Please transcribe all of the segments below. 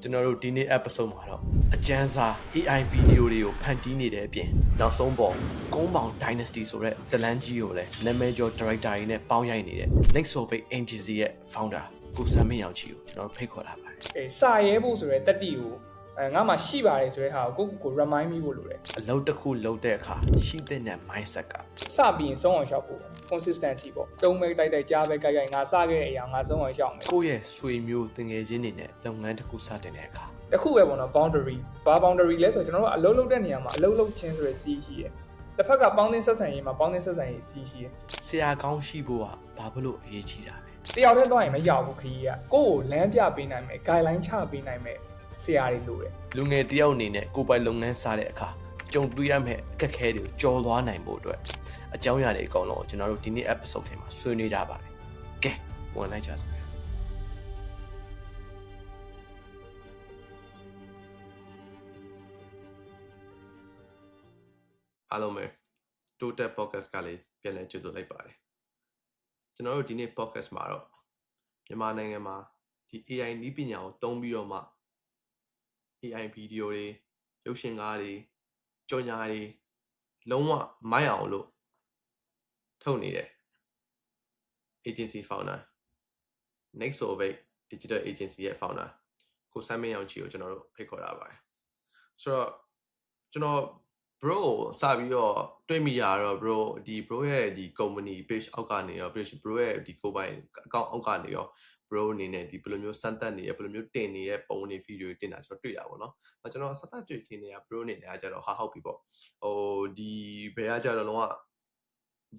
ကျွန်တော်တို့ဒီနေ့ episode မှာတော့အကျန်းစား AI ဗီဒီယိုတွေကိုဖန်တီးနေတဲ့အပြင်နောက်ဆုံးပေါ်ကုန်းပေါင် Dynasty ဆိုတဲ့ဇလန်းကြီးကိုလည်းနာမည်ကျော် director တွေနဲ့ပေါင်းရိုက်နေတဲ့ Next Survey Agency ရဲ့ founder ကိုစံမင်းအောင်ချီကိုကျွန်တော်ဖိတ်ခေါ်လာပါတယ်။စာရဲဖို့ဆိုရဲတက်တီကိုငါမှရှိပါတယ်ဆိုတဲ့ဟာကို remind မိဖို့လိုတယ်။အလုပ်တစ်ခုလုပ်တဲ့အခါရှိတဲ့ mindset ကစပြီးရင်ဆုံးအောင်ရှောက်ဖို့ consistency ပေါ့။တုံးမဲတိုက်ကြားပဲကြိုက်ငါစခဲ့တဲ့အရာငါဆုံးအောင်ရှောက်မယ်။ကိုယ့်ရဲ့ဆွေမျိုးတငယ်ချင်းတွေနဲ့လုပ်ငန်းတစ်ခုစတင်တဲ့အခါတခုပဲပေါ့နော် boundary ဘာ boundary လဲဆိုတော့ကျွန်တော်တို့အလုပ်လုပ်တဲ့နေရာမှာအလုပ်လုပ်ချင်းဆိုရယ်စီးရှိရယ်။တစ်ဖက်ကပေါင်းသင်းဆက်ဆံရေးမှာပေါင်းသင်းဆက်ဆံရေးစီးရှိရယ်။ဆရာကောင်းရှိဖို့ကဘာလို့အရေးကြီးတာလဲ။တယောက်တည်းသွားရင်မရဘူးခရီးကကိုယ့်ကိုလမ်းပြပေးနိုင်မယ် guideline ချပေးနိုင်မယ်ဆရာတွေလိုတယ်လူငယ်တယောက်အနေနဲ့ကိုယ်ပိုင်လုပ်ငန်းစားတဲ့အခါကြုံတွေ့ရမယ့်အခက်အခဲတွေကိုကျော်လွှားနိုင်ဖို့အတွက်အကြောင်းအရာတွေအကုန်လုံးကျွန်တော်တို့ဒီနေ့ episode ထဲမှာဆွေးနွေးကြပါမယ်။ကဲဝင်လိုက်ကြစို့အားလုံးပဲ Total Podcast ကလေးပြန်လည်ကြိုဆိုလိုက်ပါတယ်။ကျွန်တော်တို့ဒီနေ့ podcast မှာတော့မြန်မာနိုင်ငံမှာဒီ AI နည်းပညာကိုသုံးပြီးတော့မှ AI ဗီဒီယိုတွေရုပ်ရှင်ကားတွေကြော်ညာတွေလုံးဝမိုက်အောင်လို့ထုတ်နေတဲ့ agency founder Next Survey Digital Agency ရဲ့ founder ကိုစမ်းမင်းအောင်ချီကိုကျွန်တော်တို့ဖိတ်ခေါ်တာပါတယ်ဆိုတော့ကျွန်တော် bro စပြီးတော့တွေ့မိရတော့ bro ဒီ bro ရဲ့ဒီ company page အောက်ကနေရော bro ရဲ့ဒီကိုပိုင် account အောက်ကနေရောbro အနေနဲ့ဒီဘယ်လိုမျိုးစမ်းသပ်နေရဘယ်လိုမျိုးတင်နေရပုံနေဗီဒီယိုတင်တာကျွန်တော်တွေ့ရပါတော့။ကျွန်တော်ဆက်တွေ့ထင်နေရ bro အနေနဲ့ကကြတော့ဟာဟုတ်ပြီပေါ့။ဟိုဒီဘယ်ကကြတော့လုံးဝ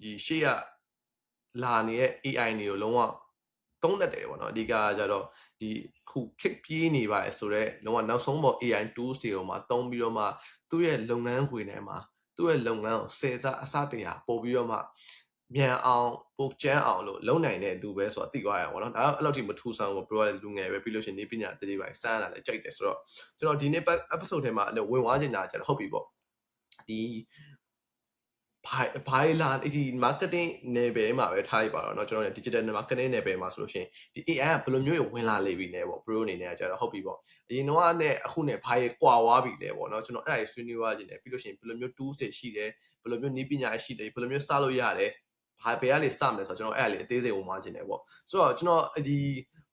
ဒီရှေ့ကလာနေတဲ့ AI တွေကိုလုံးဝသုံးတတ်တယ်ပေါ့နော်။အဓိကကြတော့ဒီခု kick ပြေးနေပါလေဆိုတော့လုံးဝနောက်ဆုံးပေါ် AI tools တွေကိုမှသုံးပြီးတော့မှသူ့ရဲ့လုပ်ငန်းခွင်ထဲမှာသူ့ရဲ့လုပ်ငန်းကိုစေစားအစတရားပို့ပြီးတော့မှမြန်အောင်ပိုကျန်းအောင်လို့လုံနိုင်တဲ့လူပဲဆိုတော့သိသွားရပါတော့။ဒါအဲ့လောက်ထိမထူဆန်းဘူး bro ကလည်းလူငယ်ပဲပြီးလို့ရှိရင်နေပညာတတိပိုင်းစမ်းရတာလည်းကြိုက်တယ်ဆိုတော့ကျွန်တော်ဒီနေ့ episode ထဲမှာဝင်သွားချင်တာကျတော့ဟုတ်ပြီပေါ့။ဒီဘာလာဒီ marketing နယ်ပယ်မှာပဲထားလိုက်ပါတော့เนาะကျွန်တော် digital marketing နယ်ပယ်မှာဆိုလို့ရှိရင်ဒီ AI ကဘယ်လိုမျိုးဝင်လာလေပြီလဲပေါ့ bro အနေနဲ့ကကျတော့ဟုတ်ပြီပေါ့အရင်တော့နဲ့အခုနဲ့ဘာကွာသွားပြီလဲပေါ့เนาะကျွန်တော်အဲ့ဒါကြီးဆွေးနွေးသွားခြင်းတယ်ပြီးလို့ရှိရင်ဘယ်လိုမျိုး tools တွေရှိတယ်ဘယ်လိုမျိုးနည်းပညာရှိတယ်ဘယ်လိုမျိုးစလို့ရတယ်ဘာဘယ်ကနေစမလဲဆိုတော့ကျွန်တော်အဲ့ဒါလေးအသေးစိတ်ဝင်သွားခြင်းတယ်ပေါ့ဆိုတော့ကျွန်တော်ဒီ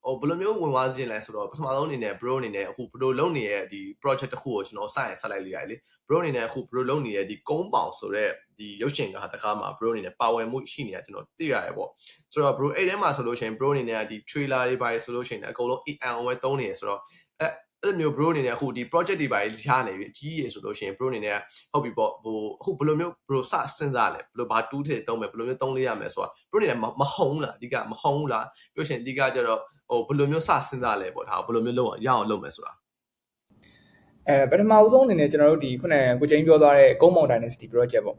ဘယ်လိုမျိုးဝင်သွားခြင်းလဲဆိုတော့ပထမဆုံးအနေနဲ့ bro အနေနဲ့အခု bro လုပ်နေတဲ့ဒီ project တစ်ခုကိုကျွန်တော်စရင်ဆက်လိုက်လိုက်ရလေ bro အနေနဲ့အခု bro လုပ်နေတဲ့ဒီကုန်းပေါင်ဆိုတဲ့ဒီရုပ်ရှင်ကားတကားမှာ bro အနေနဲ့ပါဝင်မှုရှိနေတာကျွန်တော်သိရတယ်ပေါ့ဆိုတော့ bro အဲ့ထဲမှာဆိုလို့ရှိရင် bro အနေနဲ့ဒီ trailer တွေပါဆိုလို့ရှိရင်အကုန်လုံး AI ဝဲသုံးနေရဆိုတော့အဲ့လိုမျိုး bro အနေနဲ့အခုဒီ project တွေပါရနေပြီအကြီးကြီးဆိုလို့ရှိရင် bro အနေနဲ့ဟုတ်ပြီပေါ့ဟိုအခုဘယ်လိုမျိုး bro စစဉ်းစားလဲဘယ်လိုဘာ tool တွေသုံးမယ်ဘယ်လိုမျိုးသုံးလေးရမယ်ဆိုတာ bro အနေနဲ့မဟုံးလားအဓိကမဟုံးလားပြောရှင်အဓိကကျတော့ဟိုဘယ်လိုမျိုးစစဉ်းစားလဲပေါ့ဒါဘယ်လိုမျိုးလုပ်ရအောင်လုပ်မယ်ဆိုတာပထမဦးဆုံးအနေနဲ့ကျွန်တော်တို့ဒီခုနကကိုကျင်းပြောသွားတဲ့ Compound Dynasty project ပေါ့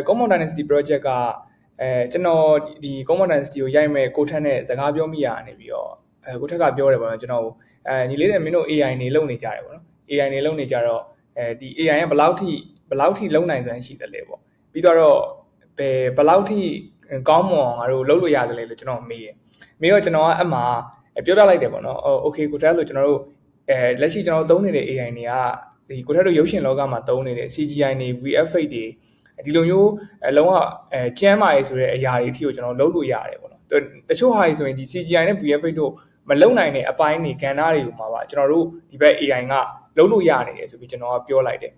Compound Dynasty project ကကျွန်တော်ဒီ Compound Dynasty ကိုရိုက်မဲ့ကိုထက်နဲ့စကားပြောမိရနေပြီးတော့ကိုထက်ကပြောတယ်ပေါ့နော်ကျွန်တော်ညီလေးတွေမင်းတို့ AI နေလုပ်နေကြတယ်ပေါ့နော် AI နေလုပ်နေကြတော့ဒီ AI ကဘယ်လောက်ထိလုံနိုင်စွမ်းရှိတယ်လဲပေါ့ပြီးတော့ဘယ်လောက်ထိကောင်းမွန်ငါတို့လုပ်လို့ရတယ်လဲလို့ကျွန်တော်မေးတော့ကျွန်တော်ကအမှပြောပြလိုက်တယ်ပေါ့နော် okay ကိုထက်လို့ကျွန်တော်တို့လက်ရှိကျွန်တော်သုံးနေတဲ့ AI တွေကဒီကိုထက်တို့ရုပ်ရှင်လောကမှာသုံးနေတဲ့ CGI တွေ VFX တွေဒီလိုမျိုးလုံးဝကျန်းမာရေးဆိုတဲ့အရာတွေအထိကိုကျွန်တော်လုပ်လို့ရတယ်ပေါ့နော်တချို့ဟာတွေဆိုရင်ဒီ CGI နဲ့ VFX တို့မလုံနိုင်တဲ့အပိုင်းတွေကဏ္ဍတွေကိုမှာပါကျွန်တော်တို့ဒီဘက် AI ကလုပ်လို့ရနေတယ်ဆိုပြီးကျွန်တော်ကပြောလိုက်တဲ့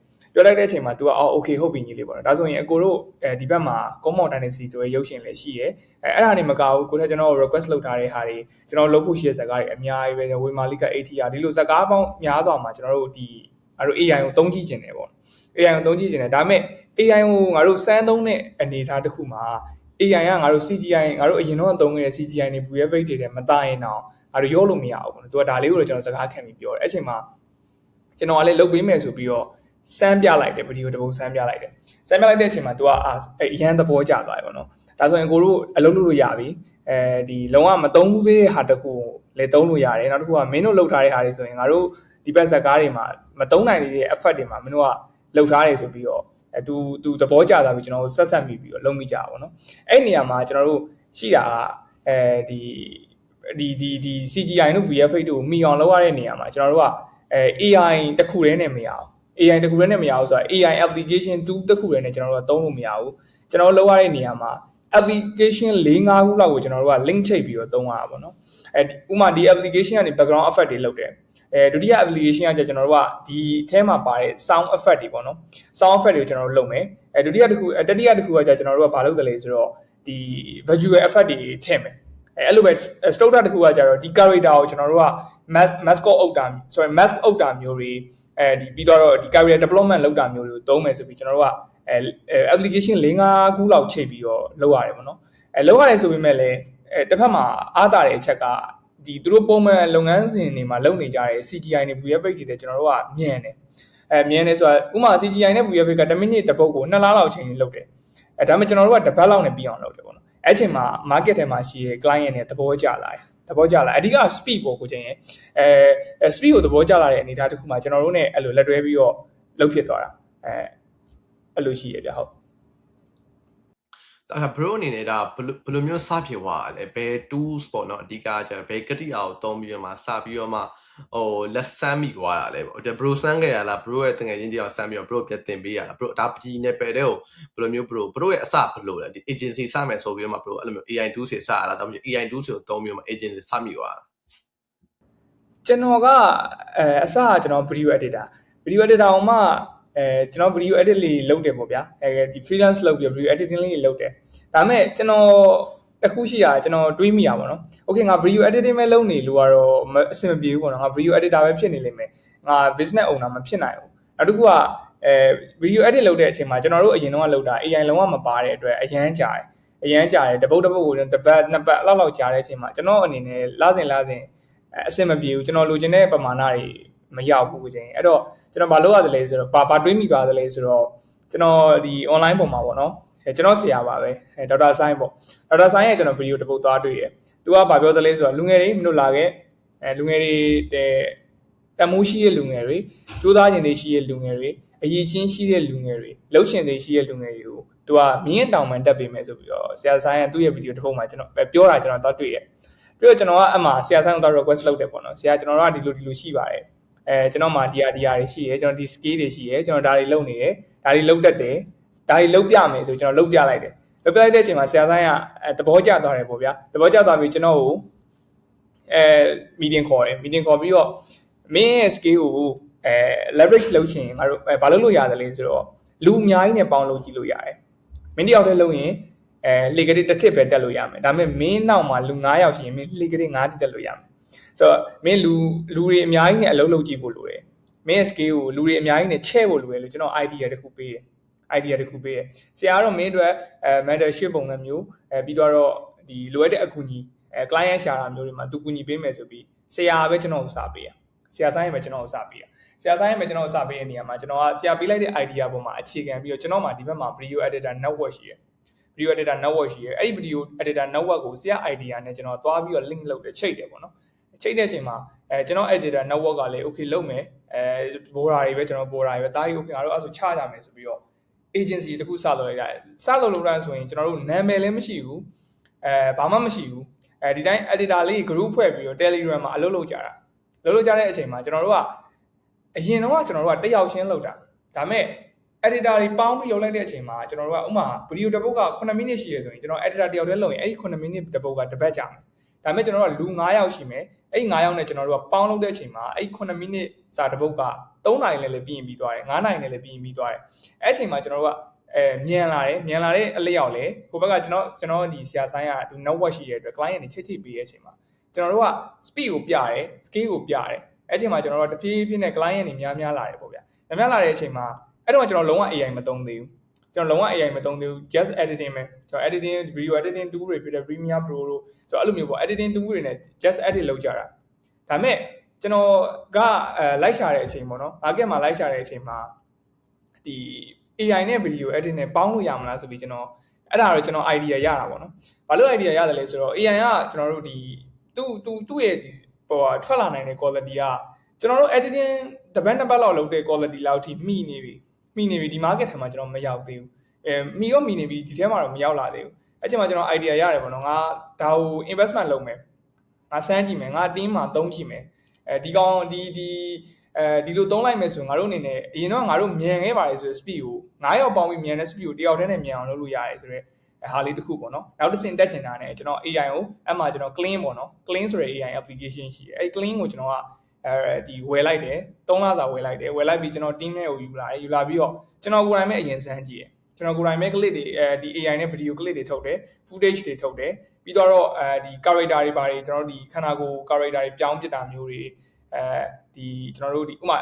အချိန်မှာ तू ကokay ဟုတ်ပြီညီလေးပေါ့နော်ဒါဆိုရင်အကိုတို့ဒီဘက်မှာ Compound Dynasty ဆိုတဲ့ရုပ်ရှင်လည်းရှိတယ်အဲ့ဒါနေမကဘူးကိုထက်ကျွန်တော် request လုပ်ထားတဲ့ဟာတွေကျွန်တော်လုပ်ဖို့ရှိတဲ့ဇာတ်ကားတွေအများကြီးပဲဝေမာလိက ATR ဒီလိုဇာတ်ကားပေါင်းများစွာမှာကျွန်တော်တို့ဒီငါတို့ AI ကိုသုံးကြည့်ကျင်တယ်ပေါ့ AI ကိုသုံးကြည့်ကျင်တယ်ဒါပေမဲ့ AI ကိုငါတို့စမ်းသုံးတဲ့အနေအထားတစ်ခုမှာ AI ကငါတို့ CGI ငါတို့အရင်တော့သုံးခဲ့တဲ့ CGI နဲ့ VFX တွေနဲ့မတာရင်တော့ငါတို့ရောလို့မရဘူးပေါ့နော်သူကဒါလေးကိုတော့ကျွန်တော်စကားခံပြီးပြောတယ်အဲ့ချိန်မှာကျွန်တော်ကလည်းလုပ်ပေးမယ်ဆိုပြီးတော့စမ်းပြလိုက်တယ်ဗီဒီယိုတစ်ပုဒ်စမ်းပြလိုက်တဲ့အချိန်မှာ तू ကအရန်သဘောကျသွားပြီပေါ့နော်ဒါဆိုရင်ကိုတို့အလုပ်လုပ်လို့ရပြီဒီလုံးဝမသုံးဘူးသေးတဲ့ဟာတစ်ခုလည်းသုံးလို့ရတယ်နောက်တစ်ခုကမင်းတို့လုပ်ထားတဲ့ဟာတွေဆိုရင်ငါတို့ဒီဘက်ဇာတ်ကားတွေမှာမသုံးနိုင်သေးတဲ့ effect တွေမှာမင်းတို့ကလုပ်ထားတယ်ဆိုပြီးတော့သူသဘောကျသွားပြီကျွန်တော်တို့ဆက်ဆက်မိပြီးတော့လုပ်မိကြပါဘောနော်အဲ့နေရာမှာကျွန်တော်တို့ရှိတာကဒီ CGI တို့ VFX တို့မိအောင်လုပ်ရတဲ့နေရာမှာကျွန်တော်တို့က AI တစ်ခုတည်းနဲ့မရအောင် AI တစ်ခုတည်းနဲ့မရအောင်ဆိုတာ AI application 2တစ်ခုတည်းနဲ့ကျွန်တော်တို့ကသုံးလို့မရဘူးကျွန်တော်လောက်ရတဲ့နေရာမှာ application 4-5ခုလောက်ကိုကျွန်တော်တို့က link ချိတ်ပြီးတော့သုံးရတာပေါ့နော်ဥပမာဒီ application ကနေ background effect တွေလုပ်တယ်ဒုတိယ application ကကျွန်တော်တို့ကဒီအထဲမှာပါတဲ့ sound effect တွေပေါ့နော် sound effect တွေကိုကျွန်တော်တို့လုပ်မယ်တတိယတစ်ခုကကျွန်တော်တို့ကဘာလုပ်တယ်လဲဆိုတော့ဒီ visual effect တွေထည့်မယ်အဲ့လိုပဲ structure တစ်ခုကကျတော့ဒီ character ကိုကျွန်တော်တို့က mascot အုပ်တာ mask အုပ်တာမျိုးတွေဒီပြီးတော့ဒီ character development လုပ်တာမျိုးတွေကိုသုံးမယ်ဆိုပြီးကျွန်တော်တို့ကapplication 4-5ခုလောက်ချိန်ပြီးတော့လုပ်ရတယ်ပေါ့နော်လုပ်ရတယ်ဆိုပေမဲ့လည်းတစ်ဖက်မှာအားတာတဲ့အချက်ကဒီသူတို့ပုံမှန်လုပ်ငန်းစဉ်တွေမှာလုပ်နေကြတဲ့ CGI နဲ့ VFX တွေကျွန်တော်တို့ကမြန်တယ်မြင်နေဆိုတာဥပမာ CGI နဲ့ VFX က1မိနစ်တစ်ပုတ်ကို2လလောက်ချိန်လုပ်တယ်ဒါပေမဲ့ကျွန်တော်တို့ကတစ်ပတ်လောက်နဲ့ပြီးအောင်လုပ်တယ်ပေါ့နော်အဲ့ချိန်မှာ market ထဲမှာရှိတဲ့ client နဲ့သဘောကျလာတယ်အဓိက speed ပေါ့ကိုချင်းရဲ့speed ကိုသဘောကျလာတဲ့အနေအထားတစ်ခုမှာကျွန်တော်တို့ ਨੇ အဲ့လိုလက်တွဲပြီးတော့လုပ်ဖြစ်သွားတာအဲ့လိုရှိရပြဟုတ်ဒါ bro အနေနဲ့ဒါဘယ်လိုမျိုးစဖြစ်သွားလဲဘယ် tools ပေါ့နော်အဓိကကျဘယ်ကတိအားကိုသုံးပြီးတော့မှစပြီးတော့မှလက်ဆန်းမိသွားတာလဲပေါ့ဒါ bro ဆန်းခဲ့ရလား bro ရဲ့တငယ်ချင်းတယောက်ဆန်းပြီးတော့ bro ပြန်တင်ပေးရလား bro ဒါပကြီးနဲ့ပယ်တဲ့ကိုဘယ်လိုမျိုး bro ရဲ့အစဘယ်လိုလဲဒီ agency စမယ်ဆိုပြီးတော့မှ bro အဲ့လိုမျိုး AI tools တွေစရလားဒါမှမဟုတ် AI tools ကိုသုံးပြီးတော့မှ agency စမိသွားတာကျွန်တော်ကအစကကျွန်တော် video editor ကိုမှကျွန်တော် video edit လေးလုပ်တယ်ပေါ့ဗျာဒီ freelance လုပ်ပြီး video editing လေးလုပ်တယ်ဒါပေမဲ့ကျွန်တော်တစ်ခုရှိတာကျွန်တော်တွေးမိရပါတော့ okay ငါ video editing ပဲလုပ်နေလို့ကတော့အဆင်မပြေဘူးပေါ့နော်ငါ video editor ပဲဖြစ်နေလိမ့်မယ်ငါ business owner မဖြစ်နိုင်ဘူးနောက်တစ်ခုကvideo edit လုပ်တဲ့အချိန်မှာကျွန်တော်တို့အရင်တော့လုပ်တာ AI လုံးဝမပါတဲ့အတွက်အရန်ကြာတယ်တပုတ်ကိုတစ်ပတ်နှစ်ပတ်လောက်ကြာတဲ့အချိန်မှာကျွန်တော်အနေနဲ့လစဉ်အဆင်မပြေဘူးကျွန်တော်လိုချင်တဲ့ပမာဏတွေမရောက်ဘူးကိုချင်းအဲ့တော့ကျွန်တော်ဘာလုပ်ရတယ်လဲဆိုတော့ဘာတွေးမိသွားတယ်လဲဆိုတော့ကျွန်တော်ဒီ online ပုံမှာပေါ့နော်ကျွန်တော်ဆရာပါပဲဒေါက်တာဆိုင်းပေါ့ဒေါက်တာဆိုင်းရဲ့ကျွန်တော်ဗီဒီယိုတစ်ပုဒ်သွားတွေ့ရသူကဘာပြောသလဲဆိုတော့လူငယ်တွေမလို့လာခဲ့လူငယ်တွေတမိုးရှိတဲ့လူငယ်တွေကြိုးစားခြင်းတွေရှိတဲ့လူငယ်တွေအရေးချင်းရှိတဲ့လူငယ်တွေလှုပ်ရှင်တွေရှိတဲ့လူငယ်တွေကိုသူကမြင်းတောင်မှန်တက်ပေးမယ်ဆိုပြီးတော့ဆရာဆိုင်းကသူ့ရဲ့ဗီဒီယိုတစ်ပုဒ်မှာကျွန်တော်ပြောတာကျွန်တော်သွားတွေ့ရပြီးတော့ကျွန်တော်ကအမှဆရာဆိုင်းကိုသွား request လုပ်တယ်ပေါ့နော်ဆရာကျွန်တော်တို့ကဒီလိုရှိပါတယ်ကျွန်တော်မှာဒီတွေရှိရကျွန်တော်ဒီ skill တွေရှိရကျွန်တော်ဒါတွေလုပ်နေတယ်ဒါတွေလုပ်တတ်တယ်ဒါတွေလုပ်ပြမယ်ဆိုကျွန်တော်လုပ်ပြလိုက်တယ်လုပ်ပြလိုက်တဲ့အချိန်မှာဆရာဆိုင်းကသဘောကျသွားတယ်ပေါ့ဗျာသဘောကျသွားပြီးကျွန်တော်ကိုmeeting ခေါ်တယ် meeting ခေါ်ပြီးတော့မင်းရဲ့ skill ကိုleverage လုပ်ချင်ငါတို့ဘာလုပ်လို့ရတယ်လဲဆိုတော့လူအများကြီးနဲ့ပေါင်းလုပ်ကြည့်လို့ရတယ်မင်းတယောက်တည်းလုပ်ရင်လေကတိတစ်ထစ်ပဲတက်လို့ရမယ်ဒါပေမဲ့မင်းနောက်မှာလူ9ယောက်ရှိရင်မင်းလေကတိ9ထစ်တက်လို့ရမယ်ဆိုတော့မင်းလူတွေအများကြီးနဲ့အလုပ်လုပ်ကြည့်ဖို့လိုတယ်မင်းရဲ့ skill ကိုလူတွေအများကြီးနဲ့ချဲ့ဖို့လိုတယ်လို့ကျွန်တော် idea တစ်ခုပေးတယ်ဆရာကတော့မင်းအတွက်mentorship ပုံစံမျိုးပြီးတော့ဒီလိုအပ်တဲ့အကူအညီclient ရှာတာမျိုးတွေမှာသူကူညီပေးမယ်ဆိုပြီးဆရာပဲကျွန်တော်ကိုစာပေးရဆရာဆိုင်ပဲကျွန်တော်ကိုစာပေးရဆရာဆိုင်ပဲကျွန်တော်ကိုစာပေးတဲ့နေရာမှာကျွန်တော်ကဆရာပေးလိုက်တဲ့ idea ပေါ်မှာအခြေခံပြီးတော့ကျွန်တော်မှာဒီဘက်မှာ video editor network ရှိတယ်video editor network ရှိတယ်အဲ့ဒီ video editor network ကိုဆရာ idea နဲ့ကျွန်တော်သွားပြီးတော့ link လုပ်တယ်ချိတ်တယ်ပေါ့နော်ချိတ်တဲ့အချိန်မှာကျွန်တော် editor network ကလည်း okay လုပ်မယ်border တွေပဲကျွန်တော် border တွေပဲတားကြီး okay ငါတို့အဲ့ဆိုချကြမယ်ဆိုပြီးတော့ agency တခုစလုပ်လိုက်တာစလုပ်လို့ဆိုရင်ကျွန်တော်တို့နာမည်လည်းမရှိဘူးဘာမှမရှိဘူးဒီတိုင်း editor လေး group ဖွဲ့ပြီးတော့ Telegram မှာအလုပ်လုပ်ကြတာလုပ်တဲ့အချိန်မှာကျွန်တော်တို့ကအရင်တော့ကျွန်တော်တို့ကတစ်ယောက်ချင်းလုပ်တာဒါပေမဲ့ editor တွေပေါင်းပြီးလုပ်လိုက်တဲ့အချိန်မှာကျွန်တော်တို့ကဥမာ video တစ်ပုဒ်က9မိနစ်ရှိရဆိုရင်ကျွန်တော် editor တယောက်တည်းလုပ်ရင်အဲ့ဒီ9မိနစ်တစ်ပုဒ်ကတစ်ပတ်ကြာမယ်ဒါပေမဲ့ကျွန်တော်တို့ကလူ9ယောက်ရှိမယ်အဲ့ဒီ9ယောက်နဲ့ကျွန်တော်တို့ကပေါင်းလုပ်တဲ့အချိန်မှာအဲ့ဒီ9မိနစ်စာတစ်ပုဒ်က3နာရီနဲ့လည်းပြီးရင်ပြီးသွားတယ်9နာရီနဲ့လည်းပြီးရင်ပြီးသွားတယ်အဲ့အချိန်မှာကျွန်တော်တို့ကမြန်လာတဲ့အလျောက်လေဟိုဘက်ကကျွန်တော်ဒီဆရာဆိုင်ကသူ network ရှိတဲ့အတွက် client တွေချိတ်ပေးတဲ့အချိန်မှာကျွန်တော်တို့က speed ကိုပြတယ် scale ကိုပြတယ်အဲ့အချိန်မှာကျွန်တော်တို့တဖြည်းဖြည်းနဲ့ client တွေများလာတယ်ပေါ့ဗျာများလာတဲ့အချိန်မှာအဲ့တော့ကျွန်တော်လုံးဝ AI မသုံးသေးဘူးကျွန်တော်လုံးဝ AI မသုံးသေးဘူး just editing ပဲကျွန်တော် editing video editing tool တွေဖြစ်တဲ့ Premiere Pro တို့ဆိုတော့အဲ့လိုမျိုးပေါ့ editing tool တွေနဲ့ just edit လုပ်ကြတာဒါပေမဲ့ကျွန်တော်ကလိုက်ရှာတဲ့အချိန်ပေါ့နော် market မှာလိုက်ရှာတဲ့အချိန်မှာဒီ AI နဲ့ video edit နဲ့ပေါင်းလို့ရမလားဆိုပြီးကျွန်တော်အဲ့ဒါတော့ကျွန်တော် idea ရတာပေါ့နော်ဘာလို့ idea ရတယ်လဲဆိုတော့ AI ကကျွန်တော်တို့ဒီသူ့ရဲ့ဟိုထွက်လာနိုင်တဲ့ quality ကကျွန်တော်တို့ editing တစ်ပတ်နှစ်ပတ်လောက်လုပ်တဲ့ quality လောက်ထိမိနေပြီဒီ market ထဲမှာကျွန်တော်မရောက်သေးဘူးမိနေပြီဒီထဲမှာတော့မရောက်လာသေးဘူးအဲ့ချိန်မှာကျွန်တော် idea ရတယ်ပေါ့နော်ငါဒါကို investment လုပ်မယ်ငါစမ်းကြည့်မယ်ငါ team မှာသုံးကြည့်မယ်ဒီကောင်ဒီ ဒီလိုသုံးလိုက်မယ်ဆိုငါတို့အနေနဲ့အရင်တော့ငါတို့မြန်ခဲ့ပါတယ်ဆိုတဲ့ speed ကို9ရောက်ပေါင်းပြီးမြန်တဲ့ speed ကိုတယောက်တည်းနဲ့မြန်အောင်လုပ်လို့ရတယ်ဆိုတော့ဟာလေးတစ်ခုပေါ့နော်နောက်တစ်ဆင့်တက်ချင်တာနဲ့ကျွန်တော် AI ကိုအဲ့မှာကျွန်တော် clean ပေါ့နော် clean ဆိုတဲ့ AI application ရှိတယ်အဲ့ clean ကိုကျွန်တော်ကဒီဝယ်လိုက်တယ်3လစာဝယ်လိုက်တယ်ဝယ်လိုက်ပြီးကျွန်တော် team နဲ့ကိုယူလာပြီးတော့ကျွန်တော်ကိုယ်တိုင်ပဲအရင်စမ်းကြည့်တယ်ကျွန်တော်ကိုယ်တိုင်ပဲ clip တွေဒီ AI နဲ့ video clip တွေထုတ်တယ် footage တွေထုတ်တယ်ပြီးတော့ဒီ character တွေပါတယ်ကျွန်တော်ဒီခန္ဓာကိုယ် character တွေပြောင်းပြတာမျိုးတွေဒီကျွန်တော်တို့ဒီဥမာ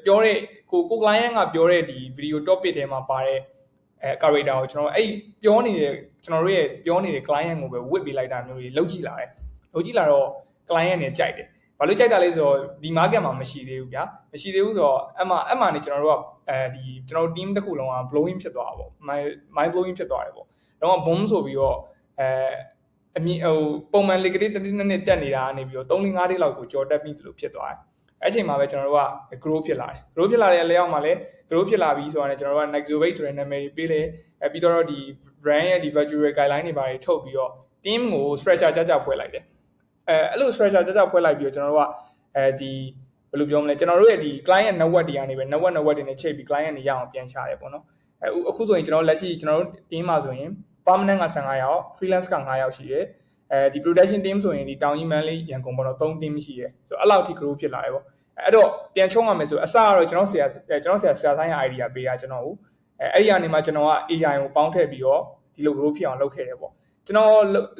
ပြောတဲ့ကို client ကပြောတဲ့ဒီ video topic ထဲမှာပါတဲ့ character ကိုကျွန်တော်အဲ့ပြောနေတဲ့ကျွန်တော်တို့ရဲ့ပြောနေတဲ့ client ကိုပဲဝစ်ပေးလိုက်တာမျိုးတွေလုပ်ကြည့်လာတယ်လုပ်ကြည့်လာတော့ client နဲ့ကြိုက်တယ်ဘာလို့ကြိုက်တာလဲဆိုတော့ဒီ market မှာမရှိသေးဘူးဗျာမရှိသေးဘူးဆိုတော့အမှနေကျွန်တော်တို့ကဒီကျွန်တော် team တစ်ခုလုံးက blowing ဖြစ်သွားတာပေါ့ mind blowing ဖြစ်သွားတယ်ပေါ့တော့ boom ဆိုပြီးတော့အမြင်ပုံမှန် liquidity တစ်နှစ်တက်နေတာကနေပြီးတော့3-5နှစ်လောက်ကိုကြော်တက်ပြီးသလိုဖြစ်သွားတယ်အဲ့ချိန်မှာပဲကျွန်တော်တို့က grow ဖြစ်လာတယ် grow ဖြစ်လာတဲ့အလျောက်မှာလည်း grow ဖြစ်လာပြီးဆိုတာနဲ့ကျွန်တော်တို့က Nexobase ဆိုတဲ့နာမည်တွေပေးတယ်ပြီးတော့ဒီ brand ရဲ့ဒီ virtual guideline တွေပါတယ်ထုတ်ပြီးတော့ team ကို structure ကြဖွဲ့လိုက်တယ်အဲ့လို structure ကြဖွဲ့လိုက်ပြီးတော့ကျွန်တော်တို့ကဒီဘယ်လိုပြောမလဲကျွန်တော်တို့ရဲ့ဒီ client network တွေကနေပဲ network တွေနဲ့ချိန်ပြီး client တွေရအောင်ပြန်ချရတယ်ပေါ့နော်အခုဆိုရင်ကျွန်တော်လက်ရှိကျွန်တော်တို့ team မှာဆိုရင် permanent က15ယောက် freelance က5ယောက်ရှိတယ်ဒီ production team ဆိုရင်ဒီတောင်ကြီးမန်းလေးရန်ကုန်ပေါ့နော်3 team ရှိတယ်ဆိုတော့အဲ့လောက်ထိ grow ဖြစ်လာတယ်ပေါ့အဲ့တော့ပြန်ချုံးရမယ်ဆိုအစကတော့ကျွန်တော်ဆရာဆိုင်ရာ idea ပေးတာကျွန်တော်ကိုအဲ့ဒီကနေမှကျွန်တော်က AI ကိုပေါင်းထည့်ပြီးတော့ဒီလို grow ဖြစ်အောင်လုပ်ခဲ့တယ်ပေါ့ကျွန်တော်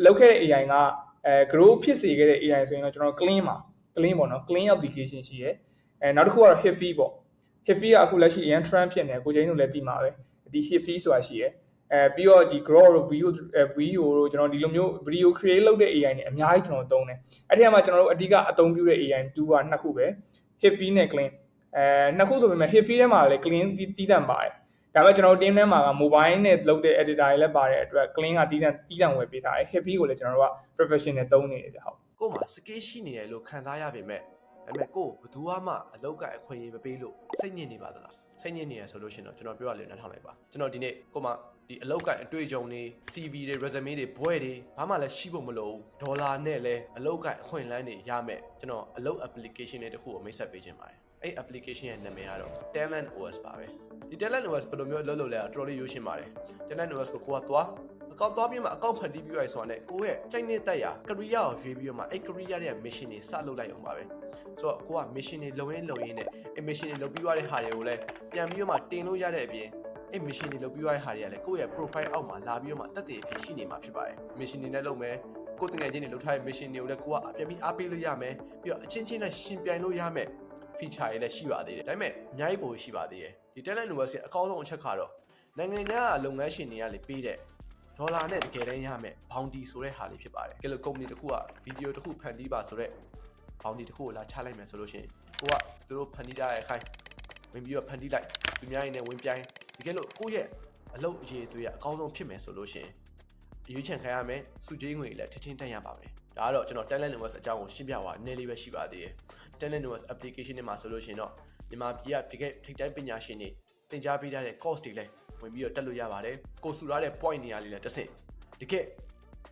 လုပ်ခဲ့တဲ့ AI ကgrow ဖြစ်စေခဲ့တဲ့ AI ဆိုရင်တော့ကျွန်တော် clean ပေါ့နော် clean application ရှိတယ်နောက်တစ်ခုကတော့ Hifi ပေါ့ Hifi ကအခုလက်ရှိအရင် trend ဖြစ်နေကိုကျင်းတို့လည်းသိမှာပဲဒီ Hifi ဆိုတာရှိတယ်ပြီးတော့ဒီ grow တို့ video တို့ကျွန်တော်ဒီလိုမျိုး video create လုပ်တဲ့ AI တွေအများကြီးကျွန်တော်သုံးတယ်အဲ့ဒီမှာကျွန်တော်တို့အဓိကအသုံးပြုတဲ့ AI 2ကနှစ်ခုပဲ Hifi နဲ့ clean နှစ်ခုဆိုပေမဲ့ Hifi ထဲမှာလည်း clean တီးတန့်ပါတယ်ဒါပေမဲ့ကျွန်တော်တို့ team ထဲမှာက mobile နဲ့လုပ်တဲ့ editor တွေလည်းပါတဲ့အတွက် clean ကတီးတန့်ဝယ်ပေးထားတယ် Hifi ကိုလည်းကျွန်တော်တို့က professional သုံးနေတယ်ဗျဟုတ်ကို့မှာ skill ရှိနေတယ်လို့ခံစားရပေမဲ့ဒါပေမဲ့ကို့ဘယ်သူမှအလောက်ကအခွင့်အရေးမပေးလို့စိတ်ညစ်နေပါသလားစိတ်ညစ်နေရဆိုလို့ရှိရင်တော့ကျွန်တော်ပြောရလေနားထောင်လိုက်ပါကျွန်တော်ဒီနေ့ကို့မှာဒီအလောက်ကအတွေ့အကြုံတွေ CV တွေ resume တွေဘွဲတွေဘာမှလည်းရှိဖို့မလိုဘူးဒေါ်လာနဲ့လည်းအလောက်ကအခွင့်အလမ်းတွေရမယ်ကျွန်တော်အလောက် application တွေတခုကိုမိတ်ဆက်ပေးခြင်းပါတယ်အဲ့ application ရဲ့နာမည်ကတော့ Talent OS ပါပဲဒီ Talent OS ဘယ်လိုမျိုးလုပ်လို့လဲတော်တော်လေးရိုးရှင်းပါတယ် Talent OS ကိုကသွားအကောင့်သွားပြီးမှအကောင့်ဖန်တီးပြီးရဆိုတာနဲ့ကိုယ့်ရဲ့ချိန်နဲ့တက်ရ career ကိုရွေးပြီးတော့မှအဲ့ career ရဲ့ mission တွေစလုပ်လိုက်အောင်ပါပဲဆိုတော့ကိုက mission တွေလုံရင်းနဲ့အဲ့ mission တွေလုပ်ပြီးရတဲ့ဟာတွေကိုလည်းပြန်ပြီးတော့မှတင်လို့ရတဲ့အပြင်အဲ့ mission တွေလုပ်ပြီးရတဲ့ဟာတွေကလည်းကိုယ့်ရဲ့ profile အောက်မှာလာပြီးတော့မှတက်တဲ့အဖြစ်ရှိနေမှာဖြစ်ပါတယ် mission တွေနဲ့လုပ်မယ်ကိုယ်တငယ်ချင်းတွေလုပ်ထားတဲ့ mission တွေကိုလည်းကိုကပြန်ပြီးအားပေးလို့ရမယ်ပြီးတော့အချင်းချင်းနဲ့ရှင်ပြိုင်လို့ရမယ် feature တွေလည်းရှိပါသေးတယ်ဒါပေမဲ့အများကြီးပိုရှိပါသေးတယ်ဒီ Talent OS ရဲ့အကောင်းဆုံးအချက်ကတော့နိုင်ငံခြားလုပ်ငန်းရှင်တွေကလည်းပေးတဲ့ဒေါ်လာနဲ့တကယ်တမ်းရမယ် bounty ဆိုတဲ့ဟာလေးဖြစ်ပါတယ်။ကဲလို့ company တစ်ခုက video တစ်ခုဖန်တီးပါဆိုတော့ bounty တစ်ခုကိုလာချလိုက်မယ်ဆိုလို့ရှိရင်ကိုကသူတို့ဖန်တီးတဲ့အခိုင်ဝင်ပြီးတော့ဖန်တီးလိုက်သူများရင်းနဲ့ဝင်ပြိုင်တကယ်လို့ကိုယ့်ရဲ့အလုပ်အရေးအသွေးကအကောင်းဆုံးဖြစ်မယ်ဆိုလို့ရှိရင်အရွေးချယ်ခံရမယ်စုကြီးငွေလည်းထထင်းတန်းရပါမယ်။ဒါကတော့ကျွန်တော် Talent OS အကြောင်းကိုရှင်းပြသွားနည်းလေးပဲရှိပါသေးတယ်။ Talent OS application တွေမှာဆိုလို့ရှိရင်တော့မြန်မာပြည်ကတကယ်ထိပ်တန်းပညာရှင်တွေသင်ကြားပေးထားတဲ့ course တွေလည်းဝင်ပြီးတော့တက်လို့ရပါတယ်ကိုစုထားတဲ့ point နေရာလေးလည်းတစ်ဆင့်တကယ်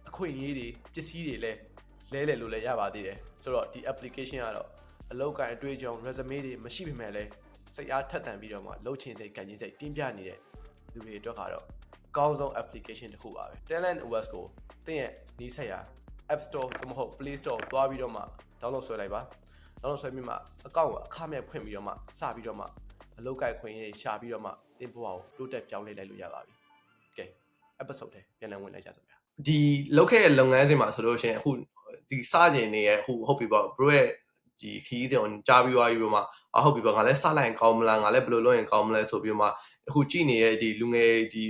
အခွင့်အရေးတွေပစ္စည်းတွေလည်းလဲလှယ်လို့လည်းရပါသေးတယ်ဆိုတော့ဒီ application ကတော့အလောက်ကန်အတွေ့အကြုံ resume တွေမရှိပေမဲ့လည်းစိတ်အားထက်သန်ပြီးတော့မှလှုပ်ချင်စိတ်ကန်ချင်စိတ်ပြင်းပြနေတဲ့လူတွေအတွက်ကတော့အကောင်းဆုံး application တစ်ခုပါပဲ Talent OS ကိုသင်ရဲ့နီးစပ်ရာ App Store သို့မဟုတ် Play Store ကိုသွားပြီးတော့မှ download ဆွဲလိုက်ပါ download ဆွဲပြီးမှအကောင့်ကိုအခမဲ့ဖွင့်ပြီးတော့မှစပြီးတော့မှအလောက်ကန်ခွင့်ရေးရှာပြီးတော့မှသင်ဘဝကိုတိုးတက်ပြောင်းလဲလိုက်လို့ရပါပြီကဲ episode ထဲပြန်လည်ဝင်လိုက်ကြစို့ဗျာဒီလောက်ခဲ့တဲ့လုပ်ငန်းစဉ်မှာဆိုလို့ရှိရင်အခုဒီစကြင်နေရဲ့အခုဟုတ်ပြီပေါ့ bro ရဲ့ဒီခီးစဉ်ကိုကြားပြီးသွားပြီးတော့မှဟုတ်ပြီပေါ့ငါလည်းစလိုက်ရင်ကောင်းမလားငါလည်းဘယ်လိုလုပ်ရင်ကောင်းမလဲဆိုပြီးတော့မှအခုကြည့်နေတဲ့ဒီလူငယ်ဒ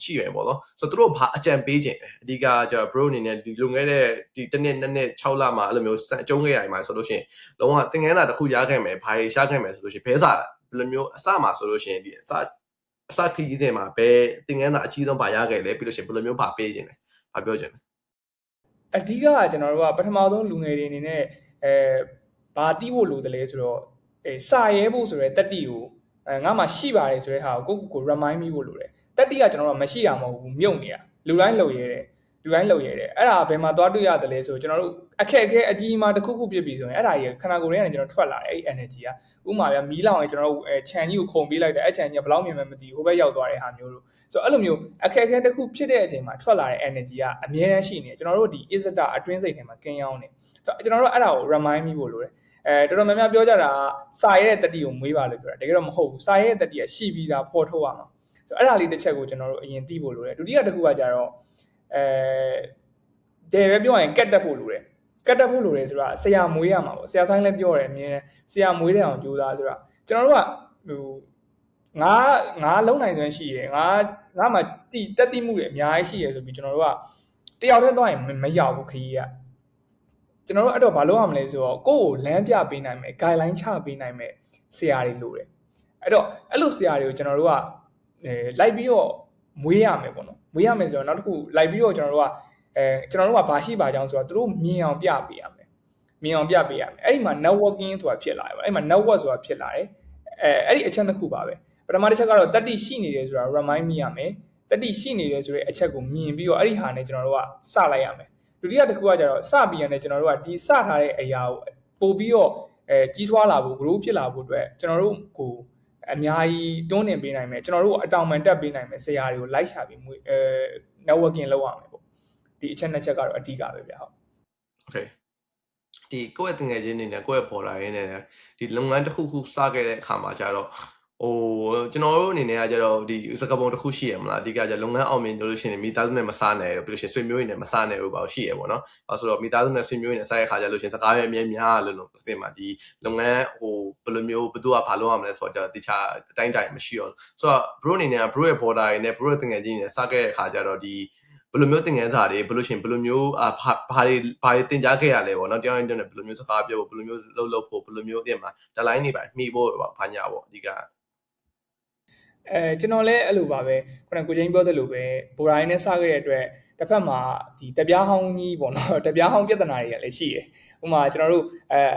ီရှိရယ်ပေါ့နော်ဆိုတော့သူတို့ဘာအကြံပေးခြင်းလဲအဓိကကျ bro အနေနဲ့ဒီလူငယ်တဲ့ဒီတစ်နှစ်နှစ်6လမှာအဲ့လိုမျိုးအကျုံးခဲ့ရမှာဆိုလို့ရှိရင်လုံးဝသင်ခန်းစာတစ်ခုရခဲ့မယ်ဘာရှာခဲ့မယ်ဆိုလို့ရှိရင်ဘဲစာဘယ်လိုမျိုးအစမှာဆိုလို့ရှိရင်ဒီအစခီးစဉ်မှာဘယ်သင်ခန်းစာအကြီးဆုံးဘာရခဲ့လဲပြီးလို့ရှိရင်ဘယ်လိုမျိုးဘာပေးခြင်းလဲဘာပြောခြင်းလဲအဓိကကျွန်တော်တို့ကပထမဆုံးလူငယ်တွေအနေနဲ့ဘာတိဖို့လိုတယ်လဲဆိုတော့စာရဲဖို့ဆိုရဲတက်တီကိုငါမှရှိပါတယ်ဆိုတဲ့ဟာကိုကို remind မိဖို့လိုတယ်တက်တီကကျွန်တော်တို့မရှိတာမဟုတ်ဘူးမြုပ်နေတာလူတိုင်းလုံရဲတယ် လူတိုင်းလုပ်ရတယ်အဲ့ဒါဘယ်မှာသွားတွေ့ရတယ်လဲဆိုကျွန်တော်တို့အခက်အခဲအကြီးအမားတစ်ခုခုဖြစ်ပြီဆိုရင်အဲ့ဒါကြီးခန္ဓာကိုယ်ထဲကနေကျွန်တော်ထွက်လာတယ်အဲ့ energy ကဥပမာဗျာမီးလောင်ရင်ကျွန်တော်တို့ခြံကြီးကိုခုန်ပေးလိုက်တယ်အဲ့ခြံကြီးကဘယ်လောက်မြင်မှမသိဘူးဟိုဘက်ရောက်သွားတဲ့ဟာမျိုးလို့ဆိုတော့အဲ့လိုမျိုးအခက်အခဲတစ်ခုဖြစ်တဲ့အချိန်မှာထွက်လာတဲ့ energy ကအမြဲတမ်းရှိနေတယ်ကျွန်တော်တို့ဒီ is data အတွင်းစိတ်ထဲမှာကင်းရောက်နေဆိုတော့ကျွန်တော်တို့အဲ့ဒါကို remind မိဖို့လိုတယ်တော်တော်များများပြောကြတာစာရဲ့တတိကိုမွေးပါလို့ပြောတာတကယ်တော့မဟုတ်ဘူးစာရဲ့တတိကရှိပြီးသားဖော်ထုတ်ရမှာဆိုတော့အဲ့ဒါလေးတစ်ချက်ကိုကျွန်တော်တို့အရင်သိဖို့လိုတယ်ဒုတိယတစ်ခုကကြတော့တယ်ပဲပြောရင်ကတ်တက်ဖို့လိုတယ်ကတ်တက်ဖို့လိုတယ်ဆိုတာဆရာမွေးရမှာပေါ့ဆရာဆိုင်လည်းပြောတယ်အမြင်ဆရာမွေးတဲ့အောင်ကြိုးစားဆိုတာကျွန်တော်တို့ကဟိုငါလုံးနိုင်စွမ်းရှိရယ်ငါမှာတက်တိမှုတွေအများကြီးရှိရယ်ဆိုပြီးကျွန်တော်တို့ကတယောက်တည်းသွားရင်မရောက်ဘူးခရီးကကျွန်တော်တို့အဲ့တော့ဘာလုပ်ရမလဲဆိုတော့ကိုယ့်ကိုလမ်းပြပေးနိုင်မယ် guideline ချပေးနိုင်မယ်ဆရာတွေလိုတယ်အဲ့တော့အဲ့လိုဆရာတွေကိုကျွန်တော်တို့ကလိုက်ပြီးတော့မွေးရမယ်ပေါ့နော်မွေးရမယ်ဆိုတော့နောက်တစ်ခုလိုက်ပြီးတော့ကျွန်တော်တို့ကဘာရှိပါကြောင်းဆိုတော့သူတို့မြင်အောင်ပြပေးရမယ်အဲ့ဒီမှာ networking ဆိုတာဖြစ်လာတယ်ပေါ့အဲ့ဒီမှာ network ဆိုတာဖြစ်လာတယ်အဲ့ဒီအချက်တစ်ခုပါပဲပထမတစ်ချက်ကတော့တတိရှိနေတယ်ဆိုတာ remind မိရမယ်တတိရှိနေတယ်ဆိုတဲ့အချက်ကိုမြင်ပြီးတော့အဲ့ဒီဟာနဲ့ကျွန်တော်တို့ကစလိုက်ရမယ်ဒုတိယတစ်ခုကကျတော့စပြီးရတယ်ကျွန်တော်တို့ကဒီစထားတဲ့အရာကိုပို့ပြီးတော့ကြီးထွားလာဖို့ grow ဖြစ်လာဖို့အတွက်ကျွန်တော်တို့ကိုအများကြီးတွန်းတင်ပေးနိုင်မယ်ကျွန်တော်တို့အတောင်ပံတက်ပေးနိုင်မယ်ဆရာတွေကိုလိုက်ရှာပြီးnetworking လုပ်ရမယ်ပေါ့ဒီအချက်နှစ်ချက်ကတော့အဓိကပဲဗျာဟုတ် Okay ဒီကိုယ့်ရဲ့တငယ်ချင်းနေနဲ့ကိုယ့်ရဲ့ border ရင်းနဲ့ဒီလုပ်ငန်းတစ်ခုခုစခဲ့တဲ့အခါမှာကျတော့ကျွန်တော်တို့အနေနဲ့ကကျတော့ဒီစကားပုံတစ်ခုရှိရမလားအဓိကကျလုပ်ငန်းအောင်မြင်လို့ရှိရင်မိသားစုနဲ့မစားနိုင်ဘူးပြီးလို့ရှိရင်ဆွေမျိုးတွေနဲ့မစားနိုင်ဘူးပေါ့ရှိရပေါ့နော်အဲဆိုတော့မိသားစုနဲ့ဆွေမျိုးတွေနဲ့စားရခါကျလို့ရှိရင်စကားရဲ့အမြဲများလို့အသိမှာဒီလုပ်ငန်းဘယ်လိုမျိုးဘယ်သူကဘာလုပ်ရမလဲဆိုတော့တခြားအတိုင်းတိုင်းမရှိတော့ဆိုတော့ bro အနေနဲ့ bro ရဲ့ border တွေနဲ့ bro ရဲ့တငယ်ချင်းတွေနဲ့စားခဲ့တဲ့ခါကျတော့ဒီဘယ်လိုမျိုးသင်ခန်းစာတွေဘယ်လိုရှင်ဘယ်လိုမျိုးဘာတွေသင်ကြားခဲ့ရလဲပေါ့နော်တရားရင်တဲ့ဘယ်လိုမျိုးစကားပြောဖို့ဘယ်လိုမျိုးလုပ်ဖို့ဘယ်လိုမျိုးအစ်မှာ deadline တွေပါမှီဖို့ဘာညာပေါ့အဓိကကျွန်တော်လည်းအဲ့လိုပါပဲခုနကကိုချင်းပြောသလိုပဲဘော်ရိုင်းနဲ့စခဲ့တဲ့အတွက်တစ်ဖက်မှာဒီတပြားဟောင်းကြီးပေါ့နော်တပြားဟောင်းပြဿနာတွေကလည်းရှိတယ်ဥပမာကျွန်တော်တို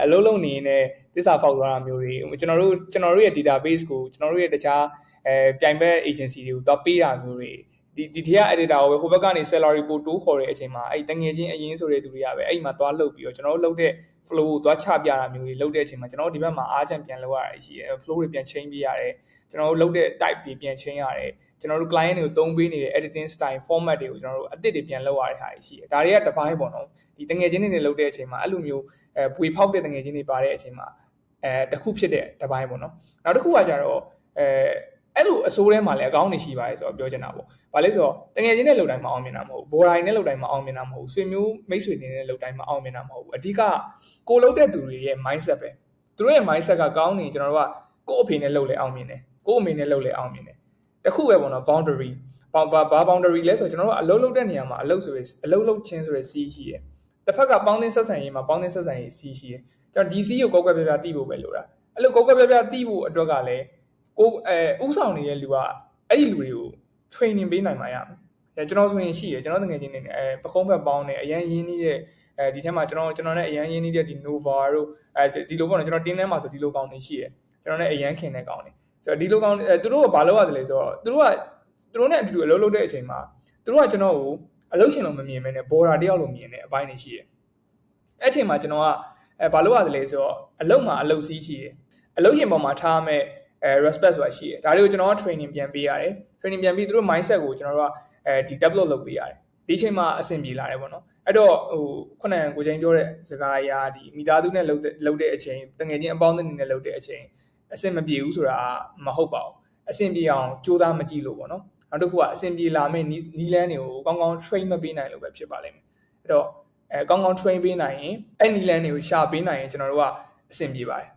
့အလုပ်လုပ်နေနေသစ္စာဖောက်သွားတာမျိုးတွေကျွန်တော်တို့ရဲ့ database ကိုကျွန်တော်တို့ရဲ့တခြားပြိုင်ဘက် agency တွေကိုသွားပေးတာမျိုးတွေဒီထဲက editor ကိုပဲဟိုဘက်ကနေ salary ပို့တိုးခေါ်တဲ့အချိန်မှာအဲ့တငယ်ချင်းအရင်ဆိုတဲ့သူတွေကပဲအဲ့မှာသွားလုပ်ပြီးတော့ကျွန်တော်တို့လုပ်တဲ့ flow ကိုသွားချပြတာမျိုးတွေလုပ်တဲ့အချိန်မှာကျွန်တော်တို့ဒီဘက်မှာအားချမ်းပြန်လုပ်ရတာရှိတယ် flow တွေပြန် change ပေးရတယ်ကျွန်တော်တို့လုပ်တဲ့ type တွေပြန် change ရတယ်ကျွန်တော်တို့ client တွေကိုသုံးပေးနေတဲ့ editing style format တွေကိုကျွန်တော်တို့အသစ်တွေပြန်လုပ်ရတဲ့ဟာရှိတယ်ဒါတွေကတစ်ပိုင်းပေါ့နော်ဒီတငယ်ချင်းတွေနဲ့လုပ်တဲ့အချိန်မှာအဲ့လိုမျိုးပွေဖောက်တဲ့တငယ်ချင်းတွေပါတဲ့အချိန်မှာတစ်ခုဖြစ်တဲ့တစ်ပိုင်းပေါ့နော်နောက်တစ်ခုကကြတော့အဲ့လိုအစိုးထဲမှာလည်းအကောင်းနေရှိပါတယ်ဆိုတော့ပြောချင်တာပေါ့။ဘာလဲဆိုတော့တကယ်ချင်းနဲ့လုပ်တိုင်းမအောင်မြင်တာမဟုတ်ဘူး။ဘော်ဒိုင်နဲ့လုပ်တိုင်းမအောင်မြင်တာမဟုတ်ဘူး။ဆွေမျိုးမိတ်ဆွေတွေနဲ့လုပ်တိုင်းမအောင်မြင်တာမဟုတ်ဘူး။အဓိကကိုလုပ်တဲ့သူတွေရဲ့ mindset ပဲ။သူတို့ရဲ့ mindset ကကောင်းနေကျွန်တော်တို့ကကိုယ့်အဖေနဲ့လုပ်လဲအောင်မြင်တယ်။ကိုယ့်အမေနဲ့လုပ်လဲအောင်မြင်တယ်။တခုပဲပေါ့နော် boundary ဘာ boundary လဲဆိုတော့ကျွန်တော်တို့အလုပ်လုပ်တဲ့နေရာမှာအလုပ်လုပ်ချင်းဆိုရယ်စီးရှိရယ်။တစ်ဖက်ကပေါင်းသင်းဆက်ဆံရေးမှာပေါင်းသင်းဆက်ဆံရေးစီးရှိရယ်။ကျွန်တော်ဒီစီးကိုကောက်ကွက်ပြပြတိဖို့ပဲလိုတာ။အဲ့လိုကောက်ကွက်ပြပြတိဖို့အတွက်ကလည်းကိုဥဆောင်နေတဲ့လူကအဲ့ဒီလူတွေကို training ပေးနိုင်မှာရမယ်ကျွန်တော်ဆိုရင်ရှိရကျွန်တော်တကယ်ချင်းနေပကုံးဘက်ပေါင်းနေအရန်ရင်းနှီးတဲ့ဒီထဲမှာကျွန်တော်နဲ့အရန်ရင်းနှီးတဲ့ဒီ Nova တို့ဒီလိုပေါ့နော်ကျွန်တော်တင်းထဲမှာဆိုဒီလိုကောင်းနေရှိရကျွန်တော်နဲ့အရန်ခင်တဲ့ကောင်းနေဆိုတော့ဒီလိုကောင်းသူတို့ကဘာလုပ်ရတယ်လဲဆိုတော့သူတို့နဲ့အတူတူအလုပ်လုပ်တဲ့အချိန်မှာသူတို့ကကျွန်တော်ကိုအလုပ်ရှင်လို့မမြင်မဲနဲ့ border တယောက်လို့မြင်တဲ့အပိုင်းတွေရှိရအဲ့အချိန်မှာကျွန်တော်ကဘာလုပ်ရတယ်လဲဆိုတော့အလုပ်မှာအလုပ်စီးရှိရအလုပ်ရှင်ပေါ်မှာထားမဲ့respect ဆိုတာရှိတယ်ဒါတွေကိုကျွန်တော်က training ပြန်ပေးရတယ် training ပြန်ပြီးသူတို့ mindset ကိုကျွန်တော်တို့ကဒီ develop လုပ်ပေးရတယ်ဒီအချိန်မှာအဆင်ပြေလာတယ်ပေါ့နော်အဲ့တော့ခုနကကိုချင်းပြောတဲ့စကားအရာဒီမိသားစုနဲ့လုပ်တဲ့အချိန်တငယ်ချင်းအပေါင်းအသင်းတွေနဲ့လုပ်တဲ့အချိန်အဆင်မပြေဘူးဆိုတာမဟုတ်ပါဘူးအဆင်ပြေအောင်ကြိုးစားမကြည့်လို့ပေါ့နော်နောက်တစ်ခုကအဆင်ပြေလာမယ့်နီးလန်းတွေကိုကောင်းကောင်း train မပေးနိုင်လို့ပဲဖြစ်ပါလိမ့်မယ်အဲ့တော့ကောင်းကောင်း train ပေးနိုင်ရင်အဲ့နီးလန်းတွေကိုရှာပေးနိုင်ရင်ကျွန်တော်တို့ကအဆင်ပြေပါတယ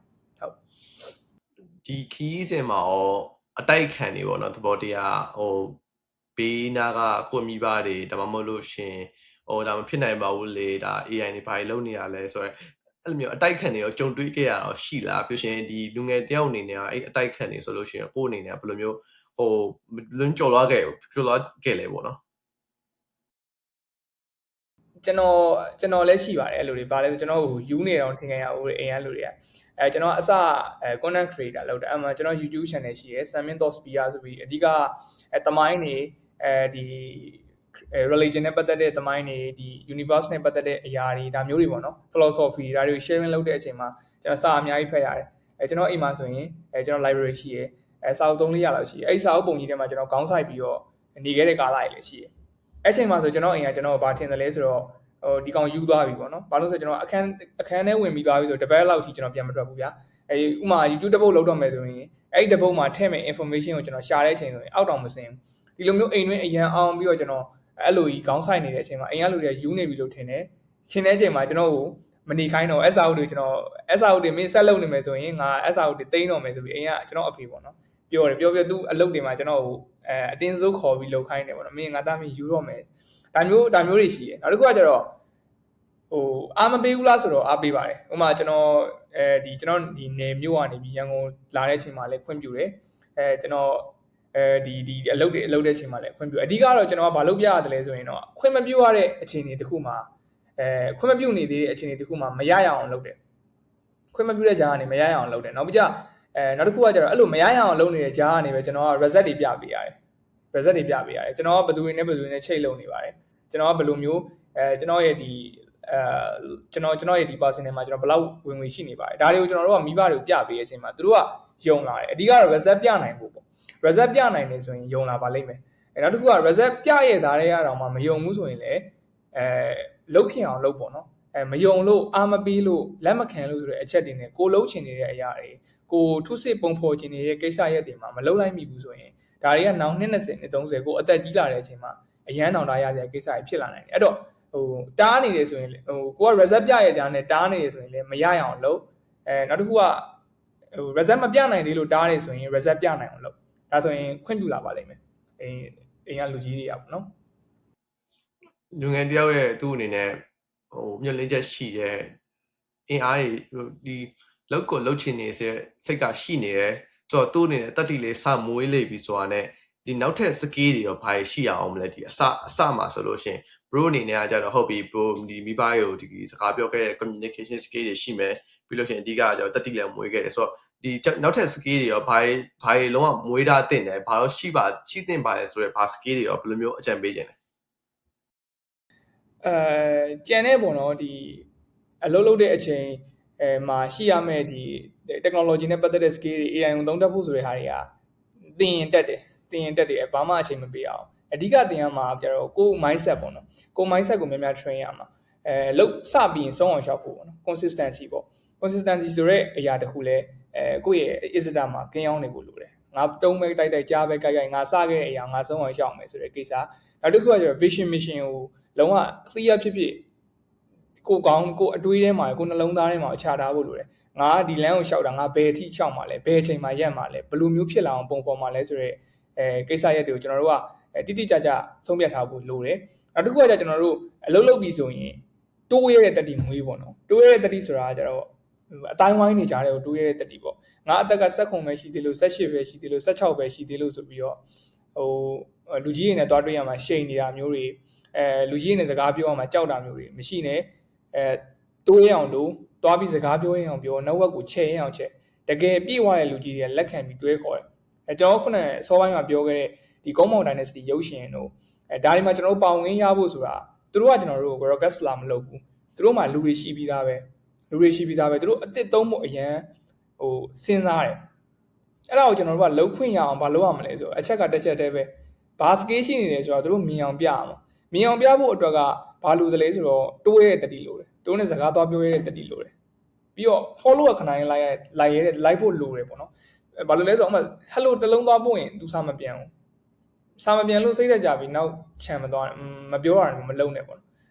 ်ဒီခီးစင်မှာရောအတိုက်ခံနေပေါ့နော်သဘောတရားဘေးနာကကိုမိဘတွေဒါမှမဟုတ်လို့ရှင်ဒါမဖြစ်နိုင်ပါဘူးလေဒါ AI တွေဘာတွေလုပ်နေရလဲဆိုတော့အဲ့လိုမျိုးအတိုက်ခံနေရောကြုံတွေ့ခဲ့ရတော့ရှိလားပြရှင်ဒီလူငယ်တယောက်အနေနဲ့အဲ့အတိုက်ခံနေဆိုလို့ရှင်ကိုအနေနဲ့ဘယ်လိုမျိုးလွန်းကြော်လာခဲ့လဲပေါ့နော်ကျွန်တော်လည်းရှိပါတယ်အဲ့လိုတွေဗာလဲဆိုကျွန်တော်ကိုယူနေတော့ထင်ကြရဦးအိမ်ကလူတွေကကျွန်တော်အစcontent creator လုပ်တယ်အဲ့မှာကျွန်တော် YouTube channel ရှိရယ် Samin Thoughts Spear ဆိုပြီးအဓိကတမိုင်းနေဒီ religion နဲ့ပတ်သက်တဲ့သမိုင်းတွေဒီ universe နဲ့ပတ်သက်တဲ့အရာတွေဒါမျိုးတွေပေါ့နော် philosophy ဒါတွေကို sharing လုပ်တဲ့အချိန်မှာကျွန်တော်စာအများကြီးဖတ်ရတယ်ကျွန်တော်အိမ်မှာဆိုရင်ကျွန်တော် library ရှိရယ်စာအုပ်300လောက်ရှိရယ်အဲ့စာအုပ်ပုံကြီးထဲမှာကျွန်တော်ခေါင်းဆိုင်ပြီးတော့နေခဲ့တဲ့ကာလတွေလည်းရှိရယ်အဲ့ချိန်မှာဆိုကျွန်တော်အိမ်ကကျွန်တော်ဘာထင်တယ်လဲဆိုတော့ဒီကောင်ယူသွားပြီပေါ့နော်ဘာလို့ဆိုကျွန်တော်အခန်းထဲဝင်ပြီးသွားပြီဆိုတပတ်လောက်ထိကျွန်တော်ပြန်မထွက်ဘူးဗျာဥမာ YouTube တစ်ပုတ်လောက်တော့မယ်ဆိုရင်အဲ့ဒီတစ်ပုတ်မှာထည့်မဲ့ information ကိုကျွန်တော်ရှာတဲ့အချိန်ဆိုရင်အောက်တောင်မစင်ဒီလိုမျိုးအိမ်တွင်းအရန်အောင်ပြီးတော့ကျွန်တော်အဲ့လိုကြီးခေါင်းဆိုင်နေတဲ့အချိန်မှာအိမ်ကလူတွေကယူနေပြီလို့ထင်တယ်ထင်တဲ့အချိန်မှာကျွန်တော်ကိုမနေခိုင်းတော့ SRO တွေကျွန်တော် SRO တွေမင်းဆက်လုပ်နေမယ်ဆိုရင်ငါ SRO တွေတိန်းတော့မယ်ဆိုပြီးအိမ်ကကျွန်တော်အဖေပေါ့နော်ပြောတယ်ပြောသူအလုပ်တွေမှာကျွန်တော်ကိုအတင်းစိုးခေါ်ပြီးလုပ်ခိုင်းတယ်ပေါ့နော်မင်းငါသားမင်းယူတော့မယ်ဒါမျိုးတွေရှိတယ်နောက်တစ်ခုကကျတော့အားမပေးဘူးလားဆိုတော့အားပေးပါတယ်ဥပမာကျွန်တော်ကျွန်တော်ဒီနေမြို့ကနေပြီးရန်ကုန်လာတဲ့အချိန်မှာလည်းခွင့်ပြုတယ်ကျွန်တော်ဒီအလုပ်တဲ့အချိန်မှာလည်းခွင့်ပြုအဓိကတော့ကျွန်တော်ကဘာလုပ်ပြရတယ်လဲဆိုရင်တော့ခွင့်မပြုရတဲ့အခြေအနေတစ်ခုမှာခွင့်မပြုနေသေးတဲ့အခြေအနေတစ်ခုမှာမရရအောင်လုပ်တယ်ခွင့်မပြုတဲ့ကြားကနေမရရအောင်လုပ်တယ်နောက်ပြီးနောက်တစ်ခုကကျတော့အဲ့လိုမရရအောင်လုပ်နေတဲ့ကြားကနေပဲကျွန်တော်က result တွေပြပေးရတယ်ကျွန်တော်ကဘယ်သူတွေနဲ့ချိတ်လုံနေပါတယ်ကျွန်တော်ကဘယ်လိုမျိုးကျွန်တော်ရဲ့ဒီကျွန်တော်ရဲ့ဒီ personal မှာကျွန်တော်ဘယ်လောက်ဝင်ငွေရှိနေပါတယ်ဒါတွေကိုကျွန်တော်တို့ကမိဘတွေကိုပြပေးတဲ့အချိန်မှာသူတို့ကယုံလာတယ်အဓိကတော့ result ပြနိုင်ဖို့ပေါ့ result ပြနိုင်နေဆိုရင်ယုံလာပါလိမ့်မယ်နောက်တစ်ခုက result ပြရတဲ့သားတွေကတော့မှမယုံဘူးဆိုရင်လည်းလုတ်ခင်အောင်လုပ်ပေါ့နော်မယုံလို့အားမပေးလို့လက်မခံလို့ဆိုတဲ့အချက်တွေနဲ့ကိုလုံးချင်နေတဲ့အရာတွေကိုထုစစ်ပုံဖော်ချင်နေတဲ့ကိစ္စရက်တွေမှာမလုံးလိုက်မိဘူးဆိုရင်ဒါတွေကနောက်20နှစ်30ကိုအသက်ကြီးလာတဲ့အချိန်မှာအရန်တောင်တာရစရာကိစ္စတွေဖြစ်လာနိုင်တယ်အဲ့တော့တားနေတယ်ဆိုရင်ကိုက result ပြရတဲ့ကြားနဲ့တားနေတယ်ဆိုရင်လည်းမရရအောင်လုပ်နောက်တစ်ခုကresult မပြနိုင်သေးလို့တားနေဆိုရင် result ပြနိုင်အောင်လုပ်ဒါဆိုရင်ခွင့်ပြုလာပါလိမ့်မယ်အိမ်ကလူကြီးတွေကပေါ့နော်လူငယ်တယောက်ရဲ့သူ့အနေနဲ့မျှော်လင့်ချက်ရှိတယ်အင်အားတွေဒီလောက်ကိုလှုပ်ချင်နေစေစိတ်ကရှိနေတယ်ဆိုတော့သူ့အနေနဲ့တက်တီလေးစမွေးလေပြီဆိုတာနဲ့ဒီနောက်ထပ် skill တွေရောဘာရှိရအောင်မလဲဒီအစမှာဆိုလို့ရှိရင် bro အနေနဲ့ကကြတော့ဟုတ်ပြီ bro ဒီမိဘတွေကိုဒီစကားပြောခဲ့တဲ့ communication skill တွေရှိမယ်ပြီးလို့ရှိရင်အဓိကကျတော့တက်တီလည်းမွေးခဲ့တယ်ဆိုတော့ဒီနောက်ထပ် skill တွေရောဘာလုံးဝမွေးထားတင်တယ်ဘာလို့ရှိတင်ပါလဲဆိုတော့ဘာ skill တွေရောဘယ်လိုမျိုးအကြံပေးခြင်းလဲကျန်တဲ့ပုံတော့ဒီအလုပ်လုပ်တဲ့အချိန်မှာရှိရမယ့်ဒီ technology နဲ့ပတ်သက်တဲ့ skill တွေ AI ကိုသုံးတတ်ဖို့ဆိုတဲ့ဟာတွေကသင်ရင်တက်တယ်ဘာမှအချိန်မပေးအောင်အဓိကသင်ရမှာကျတော့ကိုယ် mindset ပေါ့နော်ကိုယ် mindset ကိုများများ train ရမှာလုပ်စပြီးရင်ဆုံးအောင်ရှောက်ဖို့ပေါ့နော် consistency ပေါ့ consistency ဆိုတဲ့အရာတစ်ခုလဲကိုယ့်ရဲ့ isita မှာကင်းအောင်နေဖို့လိုတယ်ငါတုံးပဲတိုက်ကြားပဲကြိုက်ငါစခဲ့တဲ့အရာငါဆုံးအောင်ရှောက်မယ်ဆိုတဲ့ကိစ္စနောက်တစ်ခုကကျတော့ vision mission ကိုလုံးဝ clear ဖြစ်ကိုကောင်းကိုအတွေးထဲမှာကိုနှလုံးသားထဲမှာချထားဖို့လိုတယ်ငါဒီလမ်းကိုရှောက်တာငါဘယ်အထိရှောက်မှာလဲဘယ်အချိန်မှာရက်မှာလဲဘယ်လိုမျိုးဖြစ်လာအောင်ပုံဖော်မှာလဲဆိုတဲ့ကိစ္စရက်တွေကိုကျွန်တော်တို့ကတိတိကျကျဆုံးဖြတ်ထားဖို့လိုတယ်နောက်တစ်ခုကကျကျွန်တော်တို့အလုပ်လုပ်ပြီးဆိုရင်တိုးရတဲ့တတိမွေးပေါ့နော်တိုးရတဲ့တတိဆိုတာကကျတော့အတိုင်းဝိုင်းနေကြတယ်ကိုတိုးရတဲ့တတိပေါ့ငါအသက်က16ပဲရှိသေးလို့18ပဲရှိသေးလို့16ပဲရှိသေးလို့ဆိုပြီးတော့လူကြီးတွေနဲ့တွားတွေ့ရမှာရှိန်နေတာမျိုးတွေလူကြီးတွေနဲ့စကားပြောရမှာကြောက်တာမျိုးတွေမရှိနဲ့တိုးရအောင်လို့တွားပြီးစကားပြောရအောင်ပြောနောက်ဝက်ကိုချဲရအောင်ချက်တကယ်ပြည့်ဝတဲ့လူကြီးတွေလက်ခံပြီးတွဲခေါ်တယ်ကျွန်တော်ခုနကစောပိုင်းမှာပြောခဲ့တဲ့ဒီကုန်းမောင် dynasty ရုပ်ရှင်တို့ဒါတွေမှာကျွန်တော်တို့ပေါဝင်ရဖို့ဆိုတာသူတို့ကကျွန်တော်တို့ကို broadcast လာမလုပ်ဘူးသူတို့မှလူတွေရှိပြီးသားပဲသူတို့အစ်စ်သုံးဖို့အရန်စဉ်းစားတယ်အဲ့ဒါကိုကျွန်တော်တို့ကလှုပ်ခွင့်ရအောင်မလုပ်ရမလဲဆိုအချက်ကတစ်ချက်တည်းပဲဘာ skill ရှိနေတယ်ဆိုတော့သူတို့မြင်အောင်ပြရမှာမြင်အောင်ပြဖို့အတွက်ကဘာလို့သလဲဆိုတော့တိုးရတဲ့တတိလိုတယ်တိုးနဲ့စကားသွားပြောရတဲ့တတိလိုတယ်ပြီးတော့ follow ခဏရင်လိုက်ဖို့လိုတယ်ပေါ့နော်ဘာလို့လဲဆိုတော့hello တလုံးသွားပို့ရင်သူစာမပြန်ဘူးစာမပြန်လို့စိတ်သက်ကြပြီးနောက်ချန်မသွားမပြောရဘူးမလုံနဲ့ပေါ့နော်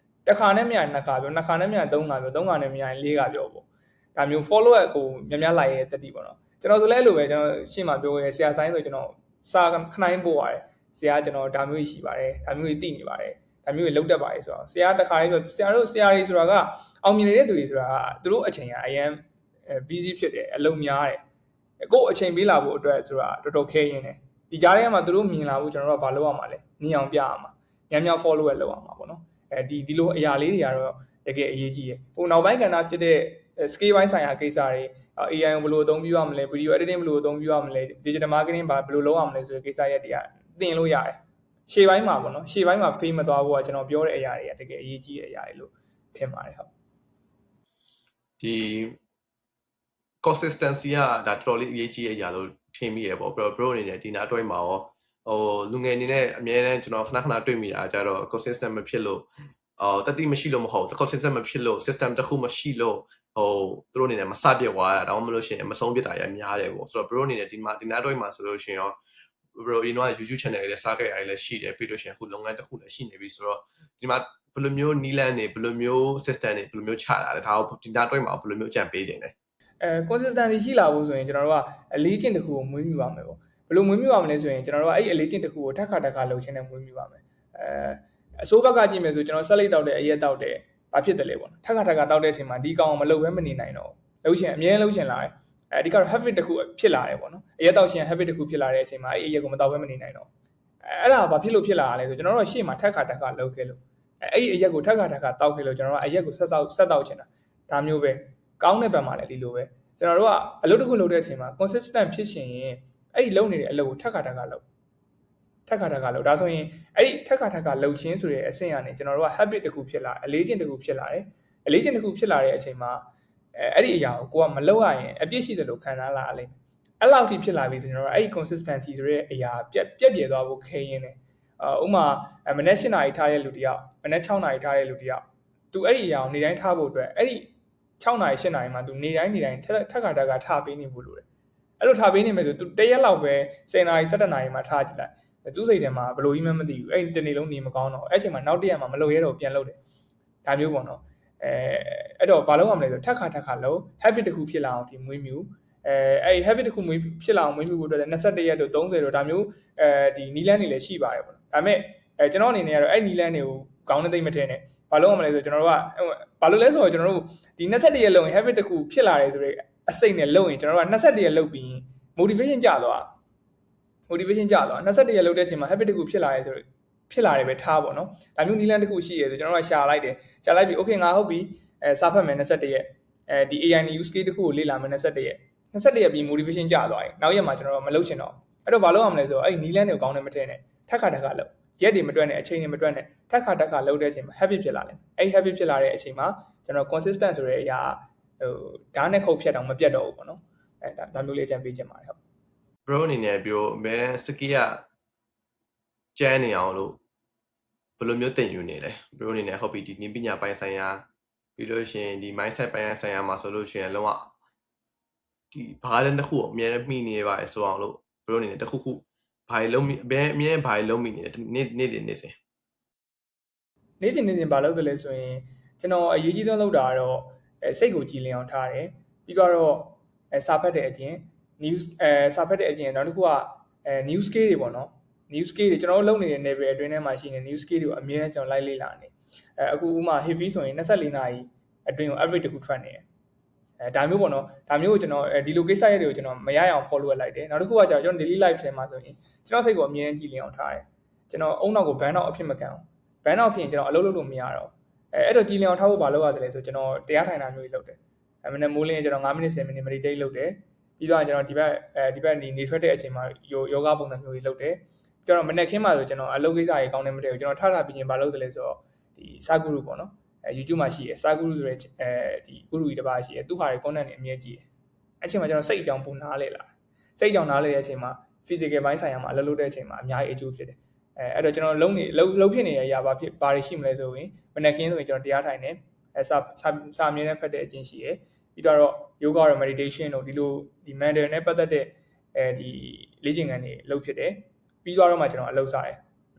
တစ်ခါနဲ့မရနှစ်ခါပြောနှစ်ခါနဲ့မရသုံးခါပြောသုံးခါနဲ့မရလေးခါပြောပေါ့ဒါမျိုး follow ကိုများလိုက်ရတဲ့တတိပေါ့နော်ကျွန်တော်ဆိုလဲအဲ့လိုပဲကျွန်တော်ရှင်းမှာပြောခဲ့ဆရာဆိုင်ဆိုကျွန်တော်စာခဏရင်ပို့ရတယ်ဆရာကျွန်တော်ဒါမျိုးရှိပါတယ်ဒါမျိုးတွေသိနေပါတယ်ဒါမျိုးတွေလောက်တတ်ပါတယ်ဆိုတော့ဆရာတစ်ခါလေးပြောဆရာတွေဆိုတာကအောင်မြင်နေတဲ့သူတွေဆိုတာကသူတို့အချိန်ကအရန် busy ဖြစ်တယ်အလုံးများတယ်ကိုယ့်အချိန်ပေးလာဖို့အတွက်ဆိုတာတော်တော်ခဲရင်းတယ်ဒီကြားထဲမှာသူတို့မြင်လာဖို့ကျွန်တော်တို့ကဘာလုပ်ရမှာလဲမြင်အောင်ပြရမှာများ follow ရလုပ်ရမှာပေါ့နော်ဒီလိုအရာလေးတွေကတော့တကယ်အရေးကြီးတယ်ဟိုနောက်ပိုင်းကဏ္ဍဖြစ်တဲ့ skill ပိုင်းဆိုင်ရာကိစ္စတွေ AI ကိုဘယ်လိုအသုံးပြုရမလဲ video editing ဘယ်လိုအသုံးပြုရမလဲ digital marketing ဘယ်လိုလုပ်ရမလဲဆိုတဲ့ကိစ္စရက်တွေကသင်လို့ရတယ် ရှေ့ပိုင်းမှာပေါ့နော်ရှေ့ပိုင်းမှာ fail မသွားဖို့ကကျွန်တော်ပြောတဲ့အရာတွေကတကယ်အရေးကြီးတဲ့အရာတွေလို့ထင်ပါတယ်ဟုတ်ဒီ consistency ကဒါတော်တော်လေးအရေးကြီးတဲ့အရာလို့ထင်မိရပေါ့ bro အနေနဲ့ဒီနားအတွဲမှာရောလူငယ်အနေနဲ့အများနဲ့ကျွန်တော်ခဏတွေ့မိတာကြတော့ consistent မဖြစ်လို့တတိမရှိလို့မဟုတ် consistent မဖြစ်လို့ system တစ်ခုမရှိလို့သူတို့အနေနဲ့မစပြတ်သွားတာဒါမှမဟုတ်ရှင်မဆုံးပြတ်တာရများတယ်ပေါ့ဆိုတော့ bro အနေနဲ့ဒီနားအတွဲမှာဆိုလို့ရှင်ရော bro အရင်က YouTube channel လေးစခဲ့ရတယ်လည်းရှိတယ်ပြီးလို့ရှင်အခုလုပ်ငန်းတစ်ခုလည်းရှိနေပြီဆိုတော့ဒီမှာဘယ်လိုမျိုးနီလန်းနေဘယ်လိုမျိုး system တွေဘယ်လိုမျိုးချတာလဲဒါကိုဒီနားအတွဲမှာဘယ်လိုမျိုးအကြံပေးခြင်းလဲconsistency ရှိလာဖို့ဆိုရင်ကျွန်တော်တို့ကအလေးကျင့်တစ်ခုကိုမွေးမြူပါမယ်ပေါ့ဘယ်လိုမွေးမြူပါမလဲဆိုရင်ကျွန်တော်တို့ကအဲ့အလေးကျင့်တစ်ခုကိုထပ်ခါလုပ်ခြင်းနဲ့မွေးမြူပါမယ်အစိုးဘက်ကကြည့်မယ်ဆိုကျွန်တော်ဆက်လိုက်တောက်တဲ့အရက်တောက်တယ်ဘာဖြစ်တယ်လဲပေါ့နော်ထပ်ခါတောက်တဲ့အချိန်မှာဒီကောင်မလုပ်ဘဲမနေနိုင်တော့လှုပ်ရှင်အမြဲလှုပ်ရှင်လာတယ်အဓိကတော့ habit တစ်ခုဖြစ်လာတယ်ပေါ့နော်အရက်တောက်ရှင် habit တစ်ခုဖြစ်လာတဲ့အချိန်မှာအဲ့အရက်ကိုမတောက်ဘဲမနေနိုင်တော့အဲ့ဒါဘာဖြစ်လို့ဖြစ်လာရလဲဆိုကျွန်တော်တို့ရှေ့မှာထပ်ခါလုပ်ခဲ့လို့အဲ့အရက်ကိုထပ်ခါတောက်ခဲ့လို့ကျွန်တော်တို့ကအရက်ကိုဆက်တောက်ချင်တာဒါမျိုးပဲကောင်းတဲ့ဘက်မှာလည်းဒီလိုပဲကျွန်တော်တို့ကအလုပ်တစ်ခုလုပ်တဲ့အချိန်မှာ consistent ဖြစ်ရှင်ရင်အဲ့ဒီလုပ်နေတဲ့အလုပ်ကိုထပ်ခါလုပ်ဒါဆိုရင်အဲ့ဒီထပ်ခါလုပ်ချင်းဆိုတဲ့အဆင့်ကနေကျွန်တော်တို့က habit တစ်ခုဖြစ်လာအလေးကျင့်တစ်ခုဖြစ်လာတယ်အလေးကျင့်တစ်ခုဖြစ်လာတဲ့အချိန်မှာအဲ့ဒီအရာကိုကိုကမလုပ်ရရင်အပြစ်ရှိတယ်လို့ခံစားလာရလိမ့်မယ်အဲ့လောက်ထိဖြစ်လာပြီဆိုကျွန်တော်တို့အဲ့ဒီ consistency ဆိုတဲ့အရာပြက်ပြဲသွားဖို့ခဲရင်းတယ်ဥမာမနေ့7နာရီထားတဲ့လူတယောက်မနေ့6နာရီထားတဲ့လူတယောက်သူအဲ့ဒီအရာကိုနေတိုင်းထားဖို့အတွက်အဲ့ဒီ6နာရီ8နာရီမှာသူနေတိုင်းထပ်ခါထားပေးနေဖို့လိုတယ်အဲ့လိုထားပေးနေမယ်ဆိုသူတရက်လောက်ပဲ10နာရီ17နာရီမှာထားကြည့်လိုက်သူ့စိတ်ထဲမှာဘယ်လိုကြီးမှမသိဘူးအဲ့ဒီတနေ့လုံးနေမကောင်းတော့အဲ့ချိန်မှာနောက်တစ်ရက်မှာမလုပ်ရတော့ပြန်လုပ်တယ်ဒါမျိုးပေါ့နော်အဲ့တော့ဘာလုပ်ရမလဲဆိုထပ်ခါလုပ် habit တစ်ခုဖြစ်လာအောင်ဒီမွေးမြူအဲ့ habit တစ်ခုဖြစ်လာအောင်မွေးမြူဖို့အတွက်21ရက်တို့30တို့ဒါမျိုးဒီနီလန်းတွေလည်းရှိပါတယ်ပေါ့ဒါပေမဲ့ကျွန်တော်အနေနဲ့ကတော့အဲ့နီလန်းတွေကိုကောင်းတဲ့သိမ့်မထင်နဲ့ဘာလို့ရမလဲဆိုကျွန်တော်တို့ကဘာလို့လဲဆိုတော့ကျွန်တော်တို့ဒီ21ရက်လုံးရင် habit တစ်ခုဖြစ်လာတယ်ဆိုတော့အစိတ်နဲ့လုပ်ရင်ကျွန်တော်တို့က21ရက်လုပ်ပြီး motivation ကျသွား21ရက်လုပ်တဲ့အချိန်မှာ habit တစ်ခုဖြစ်လာတယ်ဆိုတော့ဖြစ်လာတယ်ပဲထားပေါ့နော်ဒါမျိုးနီလန်းတစ်ခုရှိရဆိုကျွန်တော်တို့ကရှာလိုက်ပြီး okay ငါဟုတ်ပြီစာဖတ်မယ်21ရက်ဒီ AI use case တစ်ခုကိုလေ့လာမယ်21ရက်ပြီး motivation ကျသွားရင်နောက်ရက်မှာကျွန်တော်တို့မလုပ်ချင်တော့အဲ့တော့ဘာလုပ်ရမလဲဆိုတော့အဲ့နီလန်းတွေကိုကောင်းတယ်မထင်နဲ့ထပ်ခါလုပ်ရက်တွေမတွက်နဲ့အချိန်တွေမတွက်နဲ့ထပ်ခါလုပ်တဲ့အချိန်မှာ habit ဖြစ်လာတယ်အဲ့ habit ဖြစ်လာတဲ့အချိန်မှာကျွန်တော် consistent ဆိုတဲ့အရာဓာတ်နဲ့ခုတ်ဖြတ်တော့မပြတ်တော့ဘူးပေါ့နော်ဒါမျိုးလေးအကြံပေးချင်ပါတယ်ဟုတ် bro အနေနဲ့ပြောမဲစကီးကကျန်းနေအောင်လို့ဘယ်လိုမျိုးသင်ယူနေလဲ bro အနေနဲ့ဟုတ်ပြီဒီနည်းပညာပိုင်းဆိုင်ရာပြီးလို့ရှိရင်ဒီ mindset ပိုင်းဆိုင်ရာမှာဆိုလို့ရှိရင်လုံးဝဒီဘာလဲတစ်ခုအများနဲ့မိနေပါလေဆိုအောင်လို့ bro အနေနဲ့တစ်ခုဘာလုံးမိအမြဲဘာလုံးမိနေတယ်နေ့စဉ်ဘာလုပ်တယ်လဲဆိုရင်ကျွန်တော်အရေးကြီးဆုံးလုပ်တာကတော့စိတ်ကိုကြည်လင်အောင်ထားတယ်ပြီးတော့စာဖတ်တဲ့အပြင် news စာဖတ်တဲ့အပြင်နောက်တစ်ခုကnews scale တွေပေါ့နော် news scale တွေကျွန်တော်တို့လုပ်နေတဲ့ level အတွင်းထဲမှာရှိနေ news scale တွေကိုအမြဲကျွန်တော်လိုက်လေ့လာနေအခုဥမာ heavy ဆိုရင်24နာရီအတွင်းကို average တစ်ခုထွက်နေတယ်ဒါမျိုးပေါ့နော်ဒါမျိုးကိုကျွန်တော်ဒီလိုကိစ္စရပ်တွေကိုကျွန်တော်မရအောင် follow လိုက်တယ်နောက်တစ်ခုကကျွန်တော် daily life ထဲမှာဆိုရင်ကျွန်တော်စိတ်ကိုအမြဲကြည်လင်အောင်ထားတယ်ကျွန်တော်အုံနောက်ကို burn out အဖြစ်မခံအောင် burn out ဖြစ်ရင်ကျွန်တော်အလုပ်လုပ်လို့မရတော့အဲ့တော့ကြည်လင်အောင်ထားဖို့မလုပ်ရတယ်ဆိုကျွန်တော်တရားထိုင်တာမျိုးကြီးလုပ်တယ်မနေ့မိုးလင်းကျွန်တော်9မိနစ်10မိနစ် meditate လုပ်တယ်ပြီးတော့ကျွန်တော်ဒီဘက်နေထွက်တဲ့အချိန်မှာယောဂပုံစံမျိုးကြီးလုပ်တယ်ကျွန်တော်မနေ့ခင်းမှာဆိုကျွန်တော်အလုပ်ကိစ္စကြီးကောင်းနေမတဲ့ကျွန်တော်ထပြီးရင်မလုပ်တယ်ဆိုတော့ဒီစာဂုရုပေါ့နော်YouTube မှာရှိရယ်စာဂုရုဆိုတဲ့ဒီဂုရုကြီးတစ်ပါးရှိရယ်သူ့ဟာတွေ content တွေအမြဲကြည့်ရယ်အဲ့ချိန်မှာကျွန်တော်စိတ်အကြောင်းပုံနားလေလာစိတ်အကြောင်းနားလေတဲ့အချိန်မှာ physical ဘိုင်းဆိုင်ရာမှာအလုပ်လုပ်တဲ့အချိန်မှာအများကြီးအကျိုးဖြစ်တယ်အဲ့တော့ကျွန်တော်လုံးဖြစ်နေတဲ့အရာဘာတွေရှိမလဲဆိုရင်မနေ့ကင်းဆိုရင်ကျွန်တော်တရားထိုင်နေစာအမြဲတမ်းဖတ်တဲ့အကျင့်ရှိရယ်ပြီးတော့ yoga or meditation တို့ဒီလိုဒီ mental နဲ့ပတ်သက်တဲ့ဒီလေ့ကျင့်ခန်းတွေလုပ်ဖြစ်တယ်ပြီးတော့မှကျွန်တော်အလုပ်စာ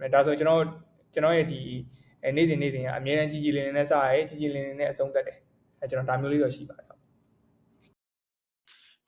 းတယ်ဒါဆိုကျွန်တော်ရဲ့ဒီနေ့စဉ်ကအမြဲတမ်းကြည်လင်နဲ့စားရဲကြည်လင်နဲ့အဆုံးသတ်တယ်ကျွန်တော်ဒါမျိုးလေးတော့ရှိပါတယ်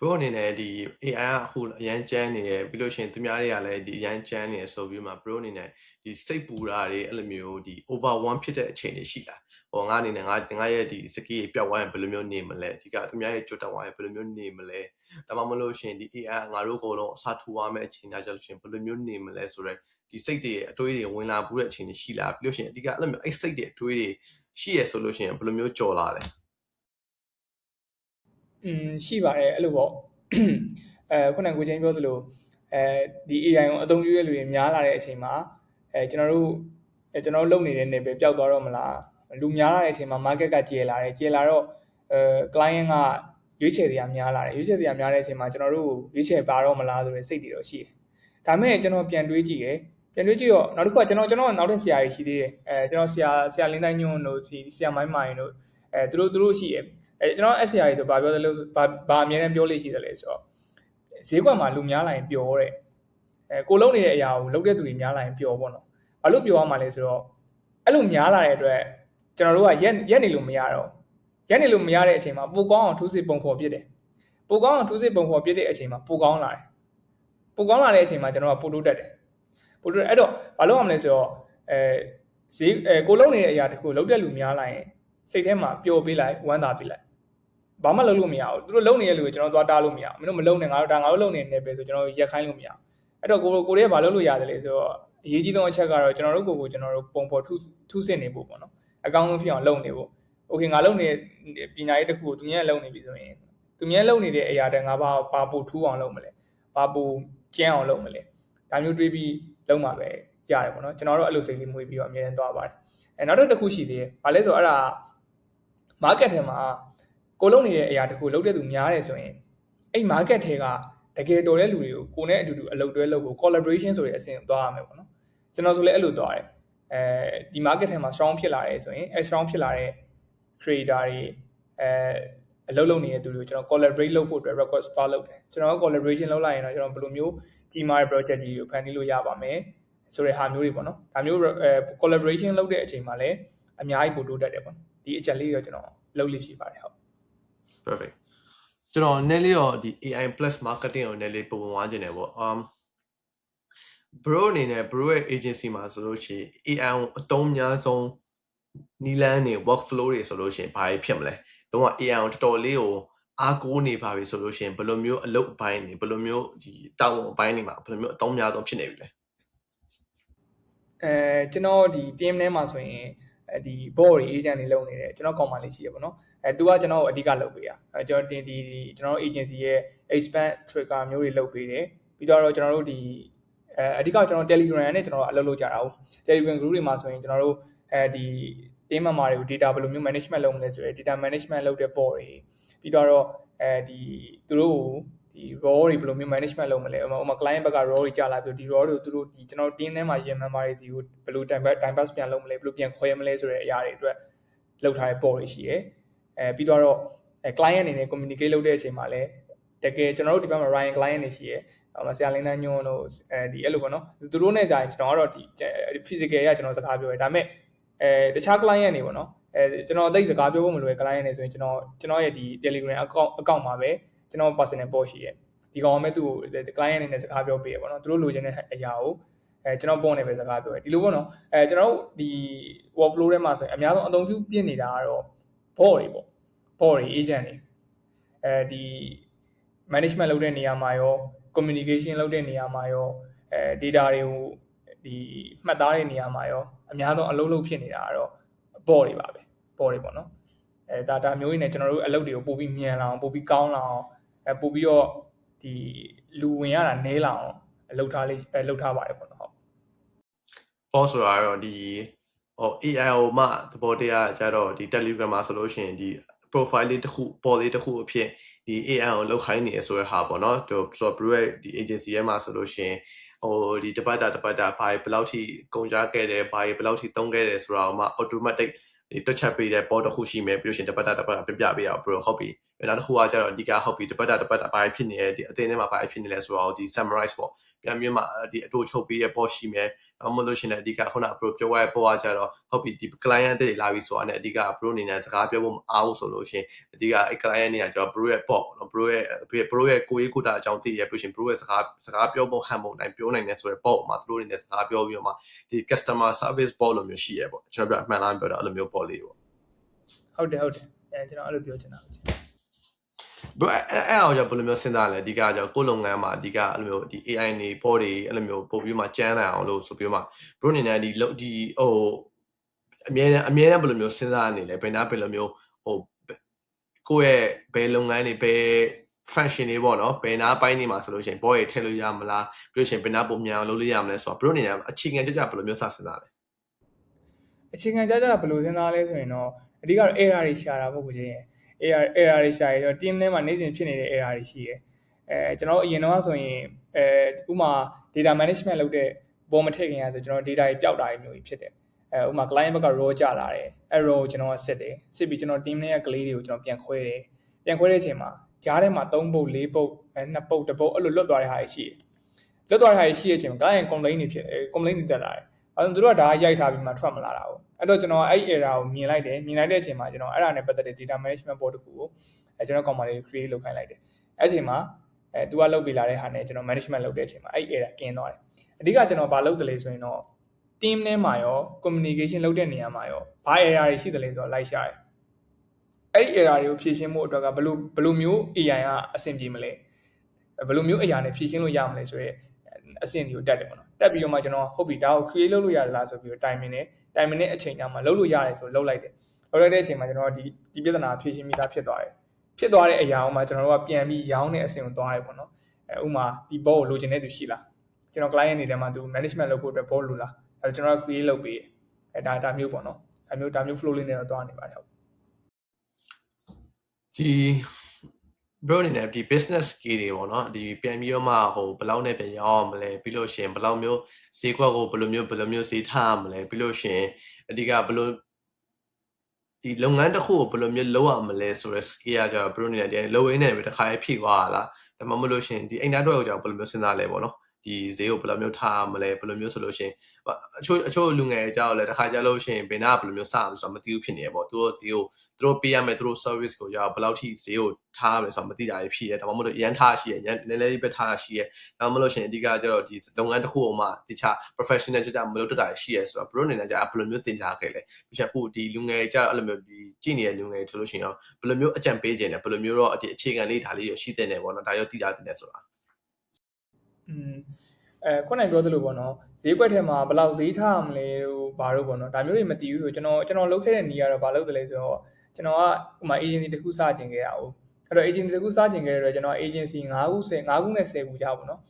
bro အနေနဲ့ဒီ AI ကအခုအရန်ကျန်းနေရပြီးလို့ရှိရင်သူများတွေကလည်းဒီအရန်ကျန်းနေရဆိုပြီးမှ bro အနေနဲ့ဒီစိတ်ပူတာတွေအဲ့လိုမျိုးဒီ overwhelm ဖြစ်တဲ့အချိန်တွေရှိတာဟောငါအနေနဲ့ငါရဲ့ဒီ skill ပျောက်သွားရင်ဘယ်လိုမျိုးနေမလဲဒီကသူများရဲ့ကြွတ်တက်သွားရင်ဘယ်လိုမျိုးနေမလဲဒါမှမဟုတ်ရှင်ဒီ AI ငါတို့အကုန်လုံးအစားထိုးရမယ့်အချိန်တိုင်းကြလို့ရှင်ဘယ်လိုမျိုးနေမလဲဆိုတော့ဒီစိတ်တွေအတွေးတွေဝင်လာဘူးတဲ့အချိန်တွေရှိလာပြီးလို့ရှင်အဓိကအဲ့လိုမျိုးအဲ့စိတ်တွေအတွေးတွေရှိရဆိုလို့ရှင်ဘယ်လိုမျိုးကြော်လာလဲရှိပါတယ်အဲ့လိုပေါ့ခုနကကိုချင်းပြောသလိုဒီ AI ကိုအသုံးပြုရတဲ့လူတွေများလာတဲ့အချိန်မှာ ကျွန်တော်တို့လုပ်နေတဲ့နေပဲပျောက်သွားတော့မလားလူများလာတဲ့အချိန်မှာ market ကကျယ်လာတော့ client ကရွေးချယ်စရာများလာတယ်ရွေးချယ်စရာများတဲ့အချိန်မှာကျွန်တော်တို့ရွေးချယ်ပါတော့မလားဆိုတဲ့စိတ်တွေတော့ရှိတယ်ဒါမဲ့ကျွန်တော်ပြန်တွေးကြည့်တော့နောက်တစ်ခါကျွန်တော်နောက်တဲ့ဆရာကြီးရှိသေးတယ်ကျွန်တော်ဆရာလင်းတိုင်းညွန့်တို့ဆရာမိုင်းမိုင်တို့သူတို့ရှိတယ်ကျွန်တော် ဆရာကြီးဆိုဘာပြောသလဲဘာအမြဲတမ်းပြောလို့ရှိတယ်လဲဆိုတော့ဈေးကွက်မှာလူများလာရင်ပျော်တဲ့ကိုလုံးနေတဲ့အရာကိုလုပ်တဲ့သူတွေများလာရင်ပျော်ပေါ့နော်ဘာလို့ပျော်ရမှာလဲဆိုတော့အဲ့လိုများလာတဲ့အတွက်ကျွန်တော်တို့ကရက်နေလို့မရတော့ရက်နေလို့မရတဲ့အချိန်မှာပိုကောင်းအောင်ထိုးစစ်ပုံဖော်ပြစ်တယ်ပိုကောင်းအောင်ထိုးစစ်ပုံဖော်ပြစ်တဲ့အချိန်မှာပိုကောင်းလာတယ်ပိုကောင်းလာတဲ့အချိန်မှာကျွန်တော်ကပိုတိုးတက်တယ်အဲ့တော့ဘာလို့ရမလဲဆိုတော့ဈေးကိုလုံးနေတဲ့အရာတခုလုပ်တဲ့လူများလာရင်စိတ်ထဲမှာပျော်ပေးလိုက်ဝမ်းသာပေးလိုက်ဘာမှလုပ်လို့မရဘူးသူတို့လုံနေတဲ့လူကိုကျွန်တော်သွားတားလို့မရဘူးမင်းတို့မလုံနဲ့ငါတို့လုံနေနေပဲဆိုကျွန်တော်ရက်ခိုင်းလို့မရဘူးအဲ့တော့ကိုရဲဘာလုပ်လို့ရတယ်လဲဆိုတော့အရေးကြီးဆုံးအချက်ကတော့ကျွန်တော်တို့ကျွန်တော်တို့ပုံဖော်ထုစစ်နေဖို့ပေါ့နော်အကောင်းဆုံးဖြစ်အောင်လုပ်နေဖို့โอเคငါလုံနေပညာရေးတစ်ခုကိုသူများလုံနေပြီဆိုရင်သူများလုံနေတဲ့အရာတွေငါဘာပို့ထူးအောင်လုပ်မလဲဘာပို့ကျန်းအောင်လုပ်မလဲဒါမျိုးတွေးပြီးလုပ်မှာပဲရတယ်ပေါ့နော်ကျွန်တော်တို့အဲ့လိုစိတ်လေးမွေးပြီးတော့အမြဲတမ်းသွားပါတယ်နောက်တစ်ခုရှိသေးတယ်ဘာလဲဆိုတော့အဲ့ဒါ market ထဲမှာကိုလုံးနေတဲ့အရာတခုလုပ်တဲ့သူများတယ်ဆိုရင်အဲ့ market ထဲကတကယ်တော်တဲ့လူတွေကိုကိုနဲ့အတူတူအလုပ်တွဲလုပ်ဖို့ collaboration ဆိုတဲ့အဆင့်ကိုသွားရမယ်ပေါ့နော်ကျွန်တော်ဆိုလည်းအဲ့လိုသွားတယ်ဒီ market ထဲမှာ strong ဖြစ်လာတယ်ဆိုရင်strong ဖြစ်လာတဲ့ trader တွေအလုပ်လုပ်နေတဲ့သူတွေကိုကျွန်တော် collaborate လုပ်ဖို့အတွက် request သွားလုပ်တယ်ကျွန်တော် collaboration လုပ်လိုက်ရင်တော့ကျွန်တော်ဘယ်လိုမျိုး team project တွေကိုဖန်တီးလို့ရပါမယ်ဆိုတဲ့ဟာမျိုးတွေပေါ့နော်ဒါမျိုး collaboration လုပ်တဲ့အချိန်မှာလည်းအများကြီးပို့တိုးတက်တယ်ပေါ့ဒီအချက်လေးတော့ကျွန်တော်လုပ်လိရှိပါတယ်ဟုတ် perfect ကျွန်တော်နည်းလေးတော့ဒီ AI plus marketing ကိုနည်းလေးပုံဝါးခြင်းတယ်ပေါ့bro အနေနဲ့ bro ရဲ့ agency မှာဆိုလို့ရှိရင် AI ကိုအသုံးများဆုံးနီလန်းနေ workflow တွေဆိုလို့ရှိရင်ဘာဖြစ်မလဲတော့ AI ကိုတော်တော်လေးကိုအားကိုးနေပါပြီဆိုလို့ရှိရင်ဘယ်လိုမျိုးအလုပ်အပိုင်းနေဘယ်လိုမျိုးဒီတာဝန်အပိုင်းနေမှာဘယ်လိုမျိုးအသုံးများဆုံးဖြစ်နေပြီလဲကျွန်တော်ဒီ team ထဲမှာဆိုရင်ဒီ board တွေ agent တွေလုပ်နေတယ်ကျွန်တော်ကောင်းမှလေးရှိရပေါ့နော်သူကကျွန်တော်ကိုအဓိကလုပ်ပေးတာကျွန်တော်ဒီကျွန်တော် agency ရဲ့ expand trigger မျိုးတွေလုပ်ပေးတယ်ပြီးတော့ကျွန်တော်တို့ဒီအဓိကကျွန်တော် Telegram နဲ့ကျွန်တော်အလုပ်လုပ်ကြတာဟုတ် Telegram group တွေမှာဆိုရင်ကျွန်တော်တို့ဒီ team member တွေကို data ဘယ်လိုမျိုး management လုပ်မလဲဆိုရယ် data management လုပ်တဲ့ board တွေပြီးတော့ဒီသူတို့ဒီ raw တွေဘယ်လိုမျိုး management လုပ်မလဲဥပမာ client ဘက်က raw တွေကြာလာပြီးဒီ raw တွေကိုသူတို့ဒီကျွန်တော် team ထဲမှာရင် member တွေစီကိုဘယ်လို time pass ပြန်လုပ်မလဲဘယ်လိုပြန်ခွဲမလဲဆိုတဲ့အရာတွေအတွက်လုပ်ထားတဲ့ board တွေရှိရယ်ပြီးတော့client အနေနဲ့ communicate လုပ်တဲ့အချိန်မှာလည်းတကယ်ကျွန်တော်တို့ဒီဘက်မှာ Ryan client တွေရှိရယ်ဆရာလင်းတန်းညွန့်တို့ဒီအဲ့လိုပေါ့နော်သူတို့နဲ့ကြာရင်ကျွန်တော်ကတော့ဒီ physical ရကျွန်တော်စကားပြောတယ်ဒါပေမဲ့တခြား client တွေပေါ့နော်ကျွန်တော်အသိစကားပြောဖို့မလိုတဲ့ client တွေဆိုရင်ကျွန်တော်ရဲ့ဒီ Telegram account မှာပဲကျွန်တော် personal post ရှိရယ်ဒီကောင်မဲ့သူ့ client အနေနဲ့စကားပြောပေးရပေါ့နော်သူတို့လိုချင်တဲ့အရာကိုကျွန်တော်ပုံနေပဲစကားပြောတယ်ဒီလိုပေါ့နော်ကျွန်တော်တို့ဒီ workflow ထဲမှာဆိုရင်အများဆုံးအသုံးပြုပြနေတာကတော့ board တွေပေါ့ board တွေ agent တွေဒီ management လုပ်တဲ့နေရာမှာရော communication လုပ်တဲ့နေရာမှာရောdata တွေကိုဒီမှတ်သားတဲ့နေရာမှာရောအများဆုံးအလုပ်လုပ်ဖြစ်နေတာကတော့ board တွေပါပဲ board တွေပေါ့နော်ဒါမျိုးကြီးနဲ့ကျွန်တော်တို့အလုပ်တွေကိုပို့ပြီးမြန်လာအောင်ပို့ပြီးကောင်းလာအောင်ပို့ပြီးတော့ဒီလူဝင်ရတာနည်းလာအောင်လုပ်ထားပါတယ်ပေါ့နော်ဟုတ် boss ဆိုတာတော့ဒီAI ကိုမှသဘောတရားကြတော့ဒီ Telegram မှာဆိုလို့ရှိရင်ဒီ profile လေးတစ်ခုပေါ်လေးတစ်ခုအဖြစ်ဒီ AI ကိုလောက်ခိုင်းနေဆိုရဟာပေါ့နော်ဆိုတော့ bro ရဲ့ဒီ agency ရဲ့မှာဆိုလို့ရှိရင်ဒီတပတ်တာဘာဘယ်လောက်ထိကုန်ကြခဲ့တယ်ဘာဘယ်လောက်ထိသုံးခဲ့တယ်ဆိုတာကိုမှ automatic ဒီတွက်ချက်ပေးတဲ့ board တစ်ခုရှိမယ်ပြီးလို့ရှိရင်တပတ်တာပြပြပေးအောင် bro ဟုတ်ပြီနောက်တစ်ခုကကျတော့အဓိကဟုတ်ပြီတပတ်တာဘာဖြစ်နေလဲဒီအသင်းထဲမှာဘာဖြစ်နေလဲဆိုတော့ဒီ summarize ပေါ့ပြန်ပြီးမှဒီအတူချုပ်ပေးတဲ့ board ရှိမယ်မလို့ရှိရင်အဓိကခုန bro ပြောရတဲ့ board ကကျတော့ဟုတ်ပြီဒီ client တွေလာပြီဆိုတာနဲ့အဓိက bro အနေနဲ့စကားပြောဖို့မအားဘူးဆိုလို့ရှိရင်အဓိကအဲ့ client တွေကကျတော့ bro ရဲ့ board နော် bro ရဲ့ကိုရေးကိုတာအကြောင်းသိရပြီးရှင် bro ရဲ့စကားပြောဖို့ဟန်ပုံတိုင်းပြောနိုင်တယ်ဆိုတဲ့ board မှာသူတို့အနေနဲ့စကားပြောပြီးတော့မှဒီ customer service board လိုမျိုးရှိရပေါ့ကျွန်တော်ပြောအမှန်လားပြောတာအဲ့လိုမျိုး board လေးပေါ့ဟုတ်တယ်ကျွန်တော်အဲ့လိုပြောချင်တာbro အဲ့အောင်ကြောင့်ဘယ်လိုမျိုးစဉ်းစားလဲအဓိကကြောင့်ကိုယ်လုပ်ငန်းမှာအဓိကအဲ့လိုမျိုးဒီ AI နေ board တွေအဲ့လိုမျိုးပို့ပြီးမှကျန်းနိုင်အောင်လို့ဆိုပြီးမှ bro အနေနဲ့ဒီအမြဲတမ်းဘယ်လိုမျိုးစဉ်းစားနေလဲဘယ်လိုမျိုးကိုယ့်ရဲ့ဘယ်လုပ်ငန်းတွေဘယ် function တွေပေါ့နော်ဘယ်နာပိုင်းနေမှာဆိုလို့ရှိရင်ဘောရထည့်လို့ရမလားပြီးလို့ရှိရင်ဘယ်နာပုံမြန်အောင်လုပ်လို့ရမလဲဆိုတော့ဘယ်လိုနေလဲအခြေခံကြကြဘယ်လိုမျိုးစစဉ်းစားလဲအခြေခံကြကြဘယ်လိုစဉ်းစားလဲဆိုရင်တော့အဓိကတော့ error တွေရှာတာပေါ့ကိုချင်းerror တွေရှာရတော့ team ထဲမှာနေ့စဉ်ဖြစ်နေတဲ့ error တွေရှိတယ်ကျွန်တော်အရင်တော့ဆိုရင်ဥမာ data management လုပ်တဲ့ပေါ်မထည့်ခင်ရဆိုကျွန်တော် data တွေပျောက်တာမျိုးကြီးဖြစ်တယ်ဥမာ client ဘက်က raw ကျလာတယ် error ကိုကျွန်တော်စစ်တယ်စစ်ပြီးကျွန်တော် team ထဲကကလေးတွေကိုကျွန်တော်ပြန်ခွဲတယ်ပြန်ခွဲတဲ့အချိန်မှာကြားထဲမှာ3ပုတ်4ပုတ်2ပုတ်1ပုတ်အဲ့လိုလွတ်သွားတဲ့ဟာတွေရှိတယ်လွတ်သွားတဲ့ဟာတွေရှိတဲ့အချိန်မှာ client complaint တွေဖြစ်complaint တွေတက်လာတယ်အဲ့တော့သူတို့ကဒါရိုက်ထားပြီးမှထွက်မလာတာဘူးအဲ့တော့ကျွန်တော်အဲ့ error ကိုမြင်လိုက်တယ်မြင်လိုက်တဲ့အချိန်မှာကျွန်တော်အဲ့ဒါနဲ့ပတ်သက်တဲ့ data management board တစ်ခုကိုကျွန်တော် command လေး create လုပ်ခိုင်းလိုက်တယ်အဲ့အချိန်မှာသူကလုပ်ပေးလာတဲ့ဟာနဲ့ကျွန်တော် management လုပ်တဲ့အချိန်မှာအဲ့ error ကင်းသွားတယ်အဓိကကျွန်တော်ဘာလုပ်တယ်လဲဆိုရင်တော့ team ထဲမှာရော communication လုပ်တဲ့နေရာမှာရောဘာ error တွေရှိတယ်လဲဆိုတော့လိုက်ရှာတယ်အဲ့ဒီ error တွေကိုဖြေရှင်းဖို့အတွက်ကဘယ်လိုမျိုး AI ကအဆင်ပြေမလဲဘယ်လိုမျိုးအရာနဲ့ဖြေရှင်းလို့ရမလဲဆိုရဲအဆင့်တွေကိုတက်တယ်ပေါ့နော်တက်ပြီးတော့မှကျွန်တော်ဟုတ်ပြီဒါကို create လုပ်လို့ရသလားဆိုပြီးတော့ timing နဲ့အချိန်ကြာမှလုပ်လို့ရတယ်ဆိုလုပ်လိုက်တယ်လုပ်လိုက်တဲ့အချိန်မှာကျွန်တော်ဒီပြဿနာဖြေရှင်းမိသားဖြစ်သွားတယ်ဖြစ်သွားတဲ့အရာကိုမှကျွန်တော်တို့ကပြန်ပြီးရောင်းတဲ့အဆင့်ကိုသွားတယ်ပေါ့နော်ဥမာဒီ board ကိုလိုချင်တဲ့သူရှိလားကျွန်တော် client နေတဲ့မှာသူ management လုပ်ဖို့အတွက် board လိုလားအဲကျွန်တော်က create လုပ်ပေးဒါမျိုးပေါ့နော်ဒါမျိုး flow လေးနဲ့တော့သွားနေပါတယ်ဟုတ်ဒီ bro နေနဲ့ဒီ business scale တွေပေါ့နော်ဒီပြန်ပြီးတော့မှဟိုဘယ်လောက်နဲ့ပြန်ရောင်းရမလဲပြီးလို့ရှိရင်ဘယ်လောက်မျိုးဈေးကွက်ကိုဘယ်လိုမျိုးဈေးထားရမလဲပြီးလို့ရှိရင်အဓိကဘယ်လိုဒီလုပ်ငန်းတစ်ခုကိုဘယ်လိုမျိုးလုပ်ရမလဲဆိုတော့ scale ကကြတော့ bro နေနဲ့ဒီလိုရင်းနဲ့ပဲတစ်ခါဖြည့်သွားတာလားဒါမှမဟုတ်လို့ရှိရင်ဒီအိမ်သားတော့ကြောင့်ဘယ်လိုမျိုးစဉ်းစားလဲပေါ့နော်ဒီဈေးကိုဘယ်လိုမျိုးထားရမလဲဘယ်လိုမျိုးဆိုလို့ရှိရင်အချို့လူငယ်ကြောက်လဲတစ်ခါကြလို့ရှိရင်ဘယ်နာဘယ်လိုမျိုးစရမလဲဆိုတော့မသိဘူးဖြစ်နေရပေါ့သူတို့ဈေးကိုသူတို့ပေးရမယ်သူတို့ service ကိုကြောက်ဘယ်လောက်ထိဈေးကိုထားရမလဲဆိုတော့မသိတာဖြစ်ရဲဒါမှမဟုတ်လို့ရန်ထားရှိရဲနည်းနည်းလေးပဲထားရှိရဲဒါမှမဟုတ်လို့ရှိရင်အဓိကကျတော့ဒီလုပ်ငန်းတစ်ခုအမှတခြား professional ကြကြမလုပ်တတ်တာရှိရဲဆိုတော့ဘယ်လိုနေလဲကြာဘယ်လိုမျိုးသင်ကြားခဲ့လဲပြီးချက်ပို့ဒီလူငယ်ကြောက်အဲ့လိုမျိုးဒီကြည့်နေတဲ့လူငယ်ဆိုလို့ရှိရင်တော့ဘယ်လိုမျိုးအကြံပေးခြင်းလဲဘယ်လိုမျိုးတော့ဒီအခြေခံလေးဒါလေးရရှိတဲ့နေပေါ့နော်ဒါရောသိတာတင်နေဆိုတာခုနကပြောသလိုပေါ့နော်ဈေးကွက်ထဲမှာဘယ်လောက်ဈေးထားရမလဲလို့ဘာလို့ပေါ့နော်ဒါမျိုးတွေမသိဘူးဆိုကျွန်တော်လုပ်ခဲ့တဲ့နေရာတော့ဘာလုပ်တယ်လဲဆိုတော့ကျွန်တော်ကဥမာ agency တစ်ခုစတင်ခဲ့ရအောင်အဲ့တော့ agency တစ်ခုစတင်ခဲ့ရတော့ကျွန်တော် agency 5ခုနဲ့10ခုကြာပေါ့နော်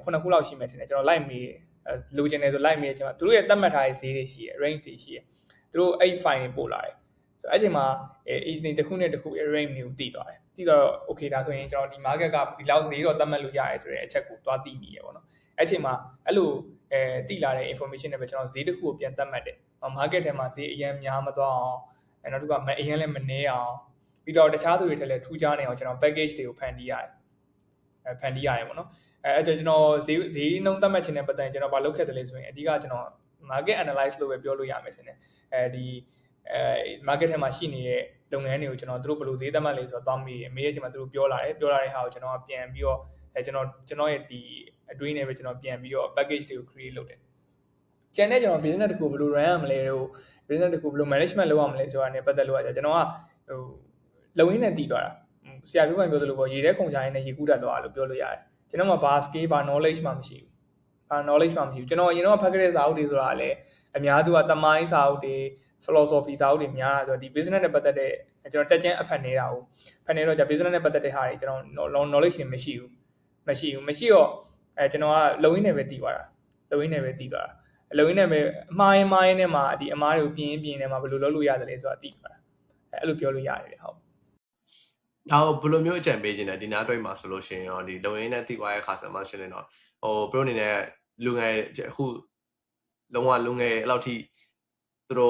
9ခုလောက်ရှိမှထင်တယ်ကျွန်တော်လိုက်မေးလိုချင်တယ်ဆိုလိုက်မေးအချိန်မှာသူတို့ရဲ့သတ်မှတ်ထားတဲ့ဈေးတွေရှိရယ် range တွေရှိရယ်သူတို့အဲ့ file တွေပို့လာတယ်ဆိုတော့အဲ့ချိန်မှာ agency တစ်ခုနဲ့တစ်ခု range တွေကိုတည်သွားတယ်တည်တော့ okay ဒါဆိုရင်ကျွန်တော်ဒီ market ကဒီလောက်ဈေးတော့သတ်မှတ်လို့ရတယ်ဆိုတဲ့အချက်ကိုသွားသိမိရယ်ပေါ့နော်အဲ့ချိန်မှာအဲ့လိုတိလာတဲ့ information တွေပဲကျွန်တော်ဈေးတစ်ခုကိုပြန်သတ်မှတ်တယ် market ထဲမှာဈေးအရင်များမသွားအောင်နောက်တစ်ခုကအရင်လည်းမနှဲအောင်ပြီးတော့တခြားသူတွေထက်လည်းထူးခြားနေအောင်ကျွန်တော် package တွေကိုဖန်တီးရတယ်ပေါ့နော်အဲ့တော့ကျွန်တော်ဈေးနှုန်းသတ်မှတ်ခြင်းနဲ့ပတ်သက်ရင်ကျွန်တော်ဘာလုပ်ခဲ့တယ်လဲဆိုရင်အဓိကကျွန်တော် market analyze လို့ပဲပြောလို့ရမယ်ထင်တယ်ဒီ market ထဲမှာရှိနေတဲ့လုပ်ငန်းတွေကိုကျွန်တော်တို့ဘယ်လိုဈေးသတ်မှတ်လဲဆိုတော့သွားမေးတဲ့အချိန်မှာသူတို့ပြောလာတဲ့ဟာကိုကျွန်တော်ပြန်ပြီးတော့ကျွန်တော်ရဲ့ဒီအတွင်းနဲ့ပဲကျွန်တော်ပြန်ပြီးတော့ package တွေကို create လုပ်တယ်။ကျန်တဲ့ကျွန်တော် business တခုဘယ်လို run ရမလဲတို့ business တခုဘယ်လို management လုပ်ရမလဲဆိုတာနဲ့ပတ်သက်လို့ကျွန်တော်ကလုံရင်းနဲ့တည်သွားတာ။ဆရာပြောမှပြောသလိုပေါ့ရေထဲခုန်ချရင်းနဲ့ရေကူးတတ်သွားလို့ပြောလို့ရတယ်။ကျွန်တော်မှာဘာ skill ဘာ knowledge မှမရှိဘူး။ဘာ knowledge မှမရှိဘူး။ကျွန်တော်အရင်တော့ဖတ်ခဲ့တဲ့စာအုပ်တွေဆိုတာလည်းအများသူကသမိုင်းစာအုပ်တွေ philosophy စာအုပ်တွေများတာဆိုတော့ဒီ business နဲ့ပတ်သက်တဲ့ကျွန်တော်တက်ချမ်းအဖတ်နေတာကိုဖတ်နေတော့ business နဲ့ပတ်သက်တဲ့ဟာတွေကျွန်တော် knowledge မရှိဘူး။မရှိတော့ကျွန်တော်ကလုံရင်းနဲ့ပဲတည်သွားတာလုံရင်းနဲ့ပဲတည်သွားတာလုံရင်းနဲ့ပဲအမှားရင်းနဲ့မှာဒီအမားတွေကိုပြင်းနေမှာဘယ်လိုလုပ်လို့ရတယ်လဲဆိုတာတည်သွားတာအဲ့လိုပြောလို့ရတယ်ဟုတ်ဒါဘယ်လိုမျိုးအကြံပေးခြင်းလဲဒီနားတွဲမှာဆိုလို့ရှိရင်တော့ဒီလုံရင်းနဲ့တည်သွားတဲ့အခါဆိုမှရှင်းနေတော့ဟို pro အနေနဲ့လူငယ်အခုလုံးဝလူငယ်အဲ့လောက်ထိသူတို့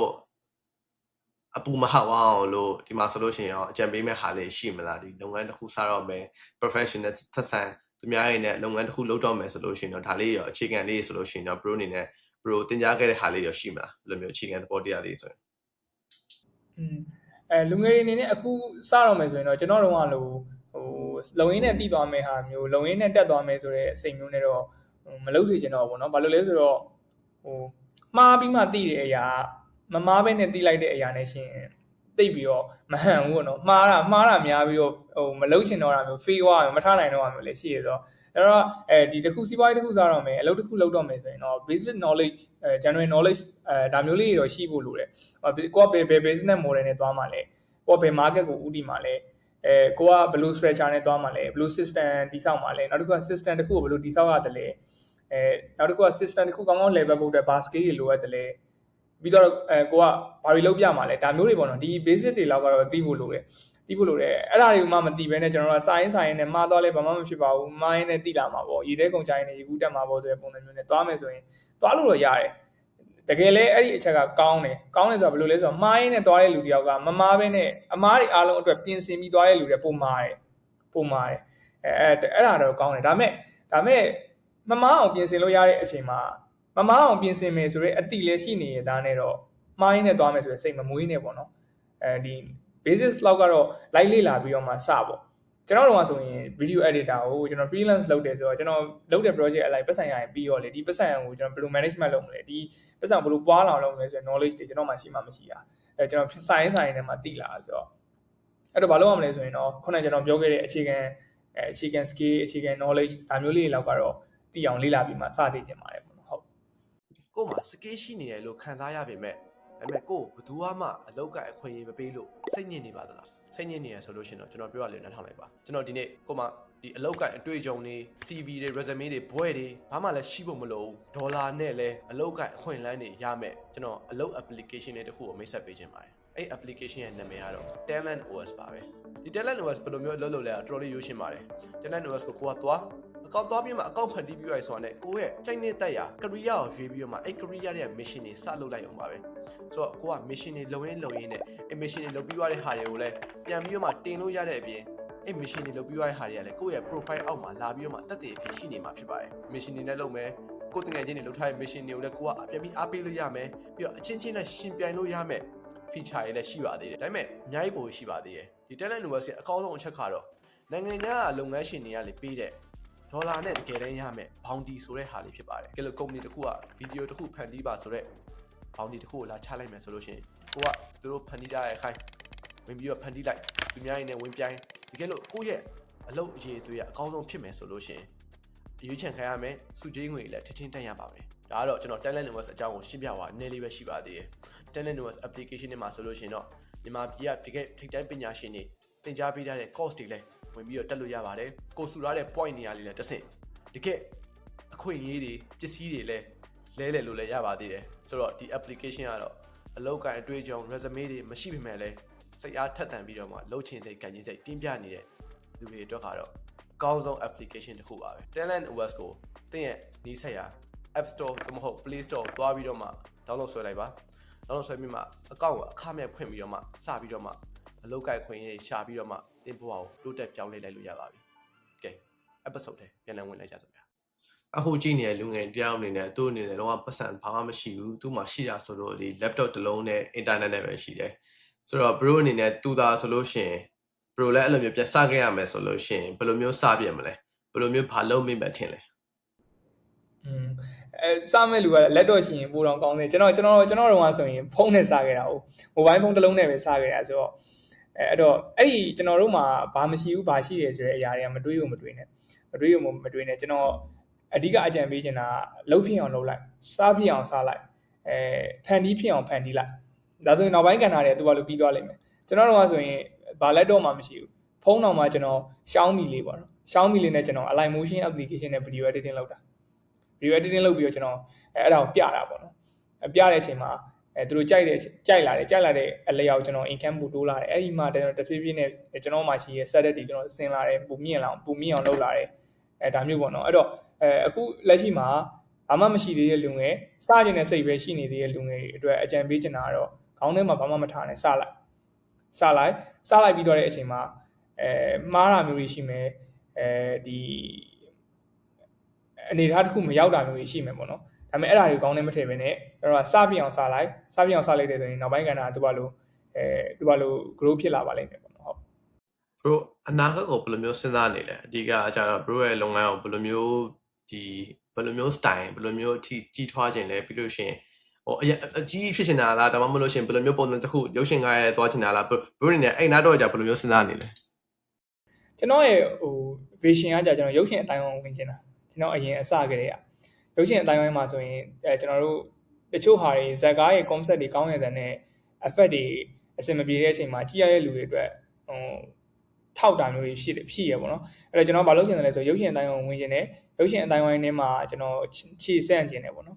အပူမဟဝအောင်လို့ဒီမှာဆိုလို့ရှိရင်ရောအကြံပေးမဲ့ဟာလေးရှိမလားဒီလုပ်ငန်းတစ်ခုစတော့မယ် professional သက်ဆိုင်သူများရင်းနဲ့လုပ်ငန်းတစ်ခုလုပ်တော့မယ်ဆိုလို့ရှိရင်တော့ဒါလေးရောအခြေခံလေးဆိုလို့ရှိရင်တော့ pro အနေနဲ့ pro သင်ကြားခဲ့တဲ့ဟာလေးရောရှိမလားဘယ်လိုမျိုးအခြေခံသဘောတရားလေးဆိုရင်လူငယ်တွေအနေနဲ့အခုစတော့မယ်ဆိုရင်တော့ကျွန်တော်တို့ကလို့လုံရင်းနဲ့တည်သွားမယ်ဟာမျိုးလုံရင်းနဲ့တက်သွားမယ်ဆိုတဲ့အစိမ်မျိုးနဲ့တော့မလုပ်စေချင်တော့ဘူးเนาะဘာလို့လဲဆိုတော့မှားပြီးမှတည်တဲ့အရာမမားပဲနဲ့တီးလိုက်တဲ့အရာနဲ့ရှင်တိတ်ပြီးတော့မဟန်ဘူးပေါ့နော်မှားတာများပြီးတော့မလုပ်ချင်တော့တာမျိုး fail သွားမထားနိုင်တော့တာမျိုးလည်းရှိရဆိုတော့အဲ့တော့ဒီတစ်ခုစီးပွားရေးတစ်ခုစားတော့မယ်အလုပ်တစ်ခုလုပ်တော့မယ်ဆိုရင်တော့ basic knowledge general knowledge ဒါမျိုးလေးတွေတော့ရှိဖို့လိုတယ်ကိုကဘယ် business model နဲ့သွားမှာလဲကိုကဘယ် market ကိုဦးတည်မှာလဲ ကိုကဘယ်လို structure နဲ့သွားမှာလဲဘယ်လို system တိဆောက်မှာလဲနောက်တစ်ခုက system တစ်ခုကိုဘယ်လိုတိဆောက်ရတယ်လဲနောက်တစ်ခုက system တစ်ခုကောင်းကောင်း level ဖို့အတွက်ဘာ skill တွေလိုအပ်တယ်လဲပြီးတော့ကိုကဘာတွေလုပ်ပြမှာလဲဒါမျိုးတွေပေါ့နော်ဒီ basic တွေလောက်ကတော့သိဖို့လိုတယ်အဲ့ဒါတွေကိုမှမသိဘဲနဲ့ကျွန်တော်တို့ကစာရင်းနဲ့မှားသွားလဲဘာမှမဖြစ်ပါဘူးမှားရင်းနဲ့သိလာမှာပေါ့ရေထဲကုန်ချိုင်းနဲ့ရေကူးတက်မှာပေါ့ဆိုတဲ့ပုံစံမျိုးနဲ့သွားမယ်ဆိုရင်သွားလို့တော့ရတယ်တကယ်လဲအဲ့ဒီအချက်ကကောင်းတယ်ဆိုတာဘယ်လိုလဲဆိုတော့မှားရင်းနဲ့သွားတဲ့လူတယောက်ကမမှားဘဲနဲ့အမားတွေအားလုံးအတွက်ပြင်ဆင်ပြီးသွားတဲ့လူတွေပုံမှားတယ်အဲ့ဒါတော့ကောင်းတယ်ဒါမဲ့မမှားအောင်ပြင်ဆင်လို့ရတဲ့အချိန်မှာမမှားအောင်ပြင်ဆင်မယ်ဆိုရဲအတိလည်းရှိနေရတာနဲ့တော့မှားရင်းနဲ့သွားမယ်ဆိုရင်စိတ်မမွေးနဲ့ပေါ့နော်ဒီ basis လောက်ကတော့ လိုက်လေ့လာပြီးတော့မှစပေါ့ကျွန်တော်တို့ကဆိုရင် video editor ကိုကျွန်တော် freelance လုပ်တယ်ဆိုတော့ကျွန်တော်လုပ်တဲ့ project အလိုက်ပတ်စံရရင်ပြီးတော့လေဒီပတ်စံကိုကျွန်တော်ဘယ်လို management လုပ်မလဲဒီပတ်စံဘယ်လိုပွားအောင်လုပ်မလဲဆိုရင် knowledge တွေကျွန်တော်မှရှိမှမရှိတာကျွန်တော်စာရင်းထဲမှာသိလာဆိုတော့အဲ့တော့ဘာလုပ်ရမလဲဆိုရင်တော့ခုနကကျွန်တော်ပြောခဲ့တဲ့အခြေခံ skill အခြေခံ knowledge ဒါမျိုးလေးတွေလောက်ကတော့သိအောင်လေ့လာပြီးမှစသိချင်ပါတယ်ပေါ့နော်ဟုတ်ကို့မှာ skill ရှိနေတယ်လို့ခံစားရပေမဲ့ဒါပေမဲ့ကို့ဘယ်သူမှအလောက်ကအခွင့်အရေးမပေးလို့စိတ်ညစ်နေပါသလားစိတ်ညစ်နေရဆိုလို့ရှိရင်တော့ကျွန်တော်ပြောရလေနှထောင်လိုက်ပါကျွန်တော်ဒီနေ့ကို့မှာဒီအလောက်ကအတွေ့အကြုံတွေ CV တွေ resume တွေဘွဲတွေဘာမှလည်းရှိဖို့မလိုဘူးဒေါ်လာနဲ့လည်းအလောက်ကအခွင့်အလမ်းတွေရမယ်ကျွန်တော်အလောက် application တွေတခုကိုမိတ်ဆက်ပေးခြင်းပါတယ်အဲ့ application ရဲ့နာမည်ကတော့ Talent OS ပါပဲဒီ Talent OS ဘယ်လိုမျိုးလုပ်လဲတော်တော်လေးရိုးရှင်းပါတယ် Talent OS ကိုကသွားအကောင့်သွားပြီးမှအကောင့်ဖန်တီးပြီးရဆိုတာနဲ့ကိုယ့်ရဲ့ချိန်နဲ့တက်ရ career ကိုရွေးပြီးတော့မှအဲ့ career ရဲ့ mission တွေစလုပ်လိုက်အောင်ပါပဲဆိုတော့ကိုက mission တွေလုံရင်းနဲ့အဲ့ mission တွေလုပ်ပြီးရတဲ့ဟာတွေကိုလည်းပြန်ပြီးတော့မှတင်လို့ရတဲ့အပြင်အဲ့ mission တွေလုပ်ပြီးရတဲ့ဟာတွေကလည်းကိုယ့်ရဲ့ profile အောက်မှာလာပြီးတော့မှတက်တည်ဖြစ်ရှိနေမှာဖြစ်ပါတယ် mission တွေနဲ့လုပ်မယ်ကိုယ်တငယ်ချင်းတွေလုပ်ထားတဲ့ mission တွေကိုလည်းကိုကပြန်ပြီးအားပေးလို့ရမယ်ပြီးတော့အချင်းချင်းနဲ့ရှင်ပြိုင်လို့ရမယ် feature တွေလည်းရှိပါသေးတယ်ဒါပေမဲ့အများကြီးပိုရှိပါသေးတယ်ဒီ Talent OS ရဲ့အကောင်းဆုံးအချက်ကတော့နိုင်ငံခြားလုပ်ငန်းရှင်တွေကလည်းပေးတဲ့ဒေါ်လာနဲ့တကယ်တမ်းရမယ် bounty ဆိုတဲ့ဟာလေးဖြစ်ပါတယ်။ကဲလို့ company တစ်ခုက video တစ်ခုဖန်တီးပါဆိုတော့ bounty တစ်ခုကိုလာချလိုက်မယ်ဆိုလို့ရှိရင်ကိုကသူတို့ဖန်တီးတဲ့အခိုင်ဝင်ပြီးတော့ဖန်တီးလိုက်သူများရင်းနဲ့ဝင်ပြိုင်တကယ်လို့ကိုရဲ့အလုပ်အရေးအသွေးကအကောင်းဆုံးဖြစ်မယ်ဆိုလို့ရှိရင်ရွေးချယ်ခံရမယ်စုကြေးငွေလည်းထထင်းတက်ရပါမယ်။ဒါကတော့ကျွန်တော် Talent OS အကြောင်းကိုရှင်းပြသွားနည်းလေးပဲရှိပါသေးတယ်။ Talent OS application တွေမှာဆိုလို့ရှိရင်တော့မြန်မာပြည်ကတကယ်ထိပ်တန်းပညာရှင်တွေသင်ကြားပေးထားတဲ့ course တွေလည်းဝင်ပြီးတော့တက်လို့ရပါတယ်ကိုစုထားတဲ့ point နေရာလေးလည်းတစ်ဆင့်တကယ်အခွင့်အရေးတွေပစ္စည်းတွေလည်းလဲလှယ်လို့လည်းရပါသေးတယ်ဆိုတော့ဒီ application ကတော့အလောက်ကန်အတွေ့အကြုံ resume တွေမရှိပေမဲ့လည်းစိတ်အားထက်သန်ပြီးတော့မှလှုပ်ချင်စိတ်ကန်ကြီးစိတ်ပြင်းပြနေတဲ့လူတွေအတွက်ကတော့အကောင်းဆုံး application တစ်ခုပါပဲ Talent OS ကိုသင်ရဲ့နီးစပ်ရာ App Store သို့မဟုတ် Play Store ကိုသွားပြီးတော့မှ download ဆွဲလိုက်ပါ download ဆွဲပြီးမှအကောင့်ကိုအခမဲ့ဖွင့်ပြီးတော့မှစပြီးတော့မှအလောက်ကန်ခွင့်ရေးရှာပြီးတော့မှတင်ဖို့အောင်တိုးတက်ပြောင်းလဲလိုက်လို့ရပါပြီ။ကဲ episode ထဲပြန်လည်ဝင်လိုက်ကြစို့ဗျာ။အခုကြည့်နေတဲ့လူငယ်တယောက်အနေနဲ့သူ့အနေနဲ့လုံးဝပတ်စံဘာမှမရှိဘူး။သူ့မှာရှိတာဆိုလို့ဒီ laptop တစ်လုံးနဲ့ internet နဲ့ပဲရှိတယ်။ဆိုတော့ bro အနေနဲ့သူသာဆိုလို့ရှိရင် bro လည်းအဲ့လိုမျိုးပြန်စခဲ့ရမယ်ဆိုလို့ရှိရင်ဘယ်လိုမျိုးစပြမလဲ။ဘယ်လိုမျိုးဘာလုပ်မိမှထင်လဲ။စမဲ့လူကလက်တော့ရှိရင်ပိုတော့ကောင်းတယ်ကျွန်တော်တော့ဆိုရင်ဖုန်းနဲ့စခဲ့တာ哦 mobile phone တစ်လုံးနဲ့ပဲစခဲ့တာဆိုတော့အဲ့တော့အဲ့ဒီကျွန်တော်တို့မှာဘာမရှိဘူးဘာရှိတယ်ဆိုတဲ့အရာတွေကမတွေးနဲ့ကျွန်တော်အဓိကအကြံပေးချင်တာလှုပ်ဖြစ်အောင်လှုပ်လိုက်စားဖြစ်အောင်စားလိုက်ဖန်တီးဖြစ်အောင်ဖန်တီးလိုက်ဒါဆိုရင်နောက်ပိုင်းကဏ္ဍတွေသူ့ဘာလို့ပြီးသွားလိမ့်မယ်ကျွန်တော်တို့ကဆိုရင်ဘာလက်တော့မှမရှိဘူးဖုန်းတော်မှာကျွန်တော် Xiaomi လေးပေါ့နော် Xiaomi လေးနဲ့ကျွန်တော် Align Motion application နဲ့ video editing လုပ်တာ video editing လုပ်ပြီးတော့ကျွန်တော်အဲ့ဒါကိုပြတာပေါ့နော်ပြတဲ့အချိန်မှာသူတို့ကြိုက်လာတဲ့အလျောက်ကျွန်တော် income ပိုတိုးလာတယ်အဲ့ဒီမှာကျွန်တော်တဖြည်းဖြည်းနဲ့ကျွန်တော်မှရှိရဲ့ set တွေကျွန်တော်ဆင်းလာတယ်ပုံမြင့်အောင်လုပ်လာတယ်ဒါမျိုးပေါ့နော်အဲ့တော့အခုလက်ရှိမှာဘာမှမရှိသေးတဲ့လူငယ်စကျင်တဲ့စိတ်ပဲရှိနေသေးတဲ့လူငယ်တွေအတွက်အကြံပေးချင်တာကတော့ခေါင်းထဲမှာဘာမှမထားနဲ့စလိုက်ပြီးတော့တဲ့အချိန်မှာမှားတာမျိုးတွေရှိမယ်ဒီအနေထားတစ်ခုမရောက်တာမျိုးတွေရှိမယ်ပေါ့နော်ဒါပေမဲ့အဲ့ဒါတွေကိုကောင်းနေမထည့်ပဲနဲ့ကျွန်တော်ကစပြအောင်စလိုက်တယ်ဆိုရင်နောက်ပိုင်းကဏ္ဍသူ့ဘာလို့ grow ဖြစ်လာပါလိမ့်မယ်ပေါ့နော်ဟုတ် bro အနာဂတ်ကိုဘယ်လိုမျိုးစဉ်းစားနေလဲအဓိကကျတော့ bro ရဲ့လုပ်ငန်းကိုဘယ်လိုမျိုး style ဘယ်လိုမျိုးအထိကြီးထွားခြင်းလဲပြီးလို့ရှိရင်အကြီးဖြစ်နေတာလားဒါမှမဟုတ်လို့ရှိရင်ဘယ်လိုမျိုးပုံစံတစ်ခုရုပ်ရှင်ကားရဲသွားချင်တာလား bro အနေနဲ့အဲ့နာတော့ကြဘယ်လိုမျိုးစဉ်းစားနေလဲကျွန်တော်ရဲ့vision ကကျွန်တော်ရုပ်ရှင်အတိုင်းဝင်ချင်တာကျွန်တော်အရင်အစကတည်းကရုပ်ရှင်အတိုင်းဝိုင်းမှာဆိုရင်ကျွန်တော်တို့တချို့ဟာတွေဇာတ်ကားရဲ့ concept တွေကောင်းနေတဲ့နဲ့ effect တွေအဆင်မပြေတဲ့အချိန်မှာကြည့်ရတဲ့လူတွေအတွက်ထ ထောက်တာမျိုးတွေဖြစ်ရပေါ့နော်အဲ့တော့ကျွန်တော်ဘာလုပ်ချင်တယ်လဲဆိုရုပ်ရှင်အတိုင်းဝိုင်းဝင်ခြင်းနဲ့ရုပ်ရှင်အတိုင်းဝိုင်းထဲမှာကျွန်တော်ခြေဆက်ခြင်းနဲ့ပေါ့နော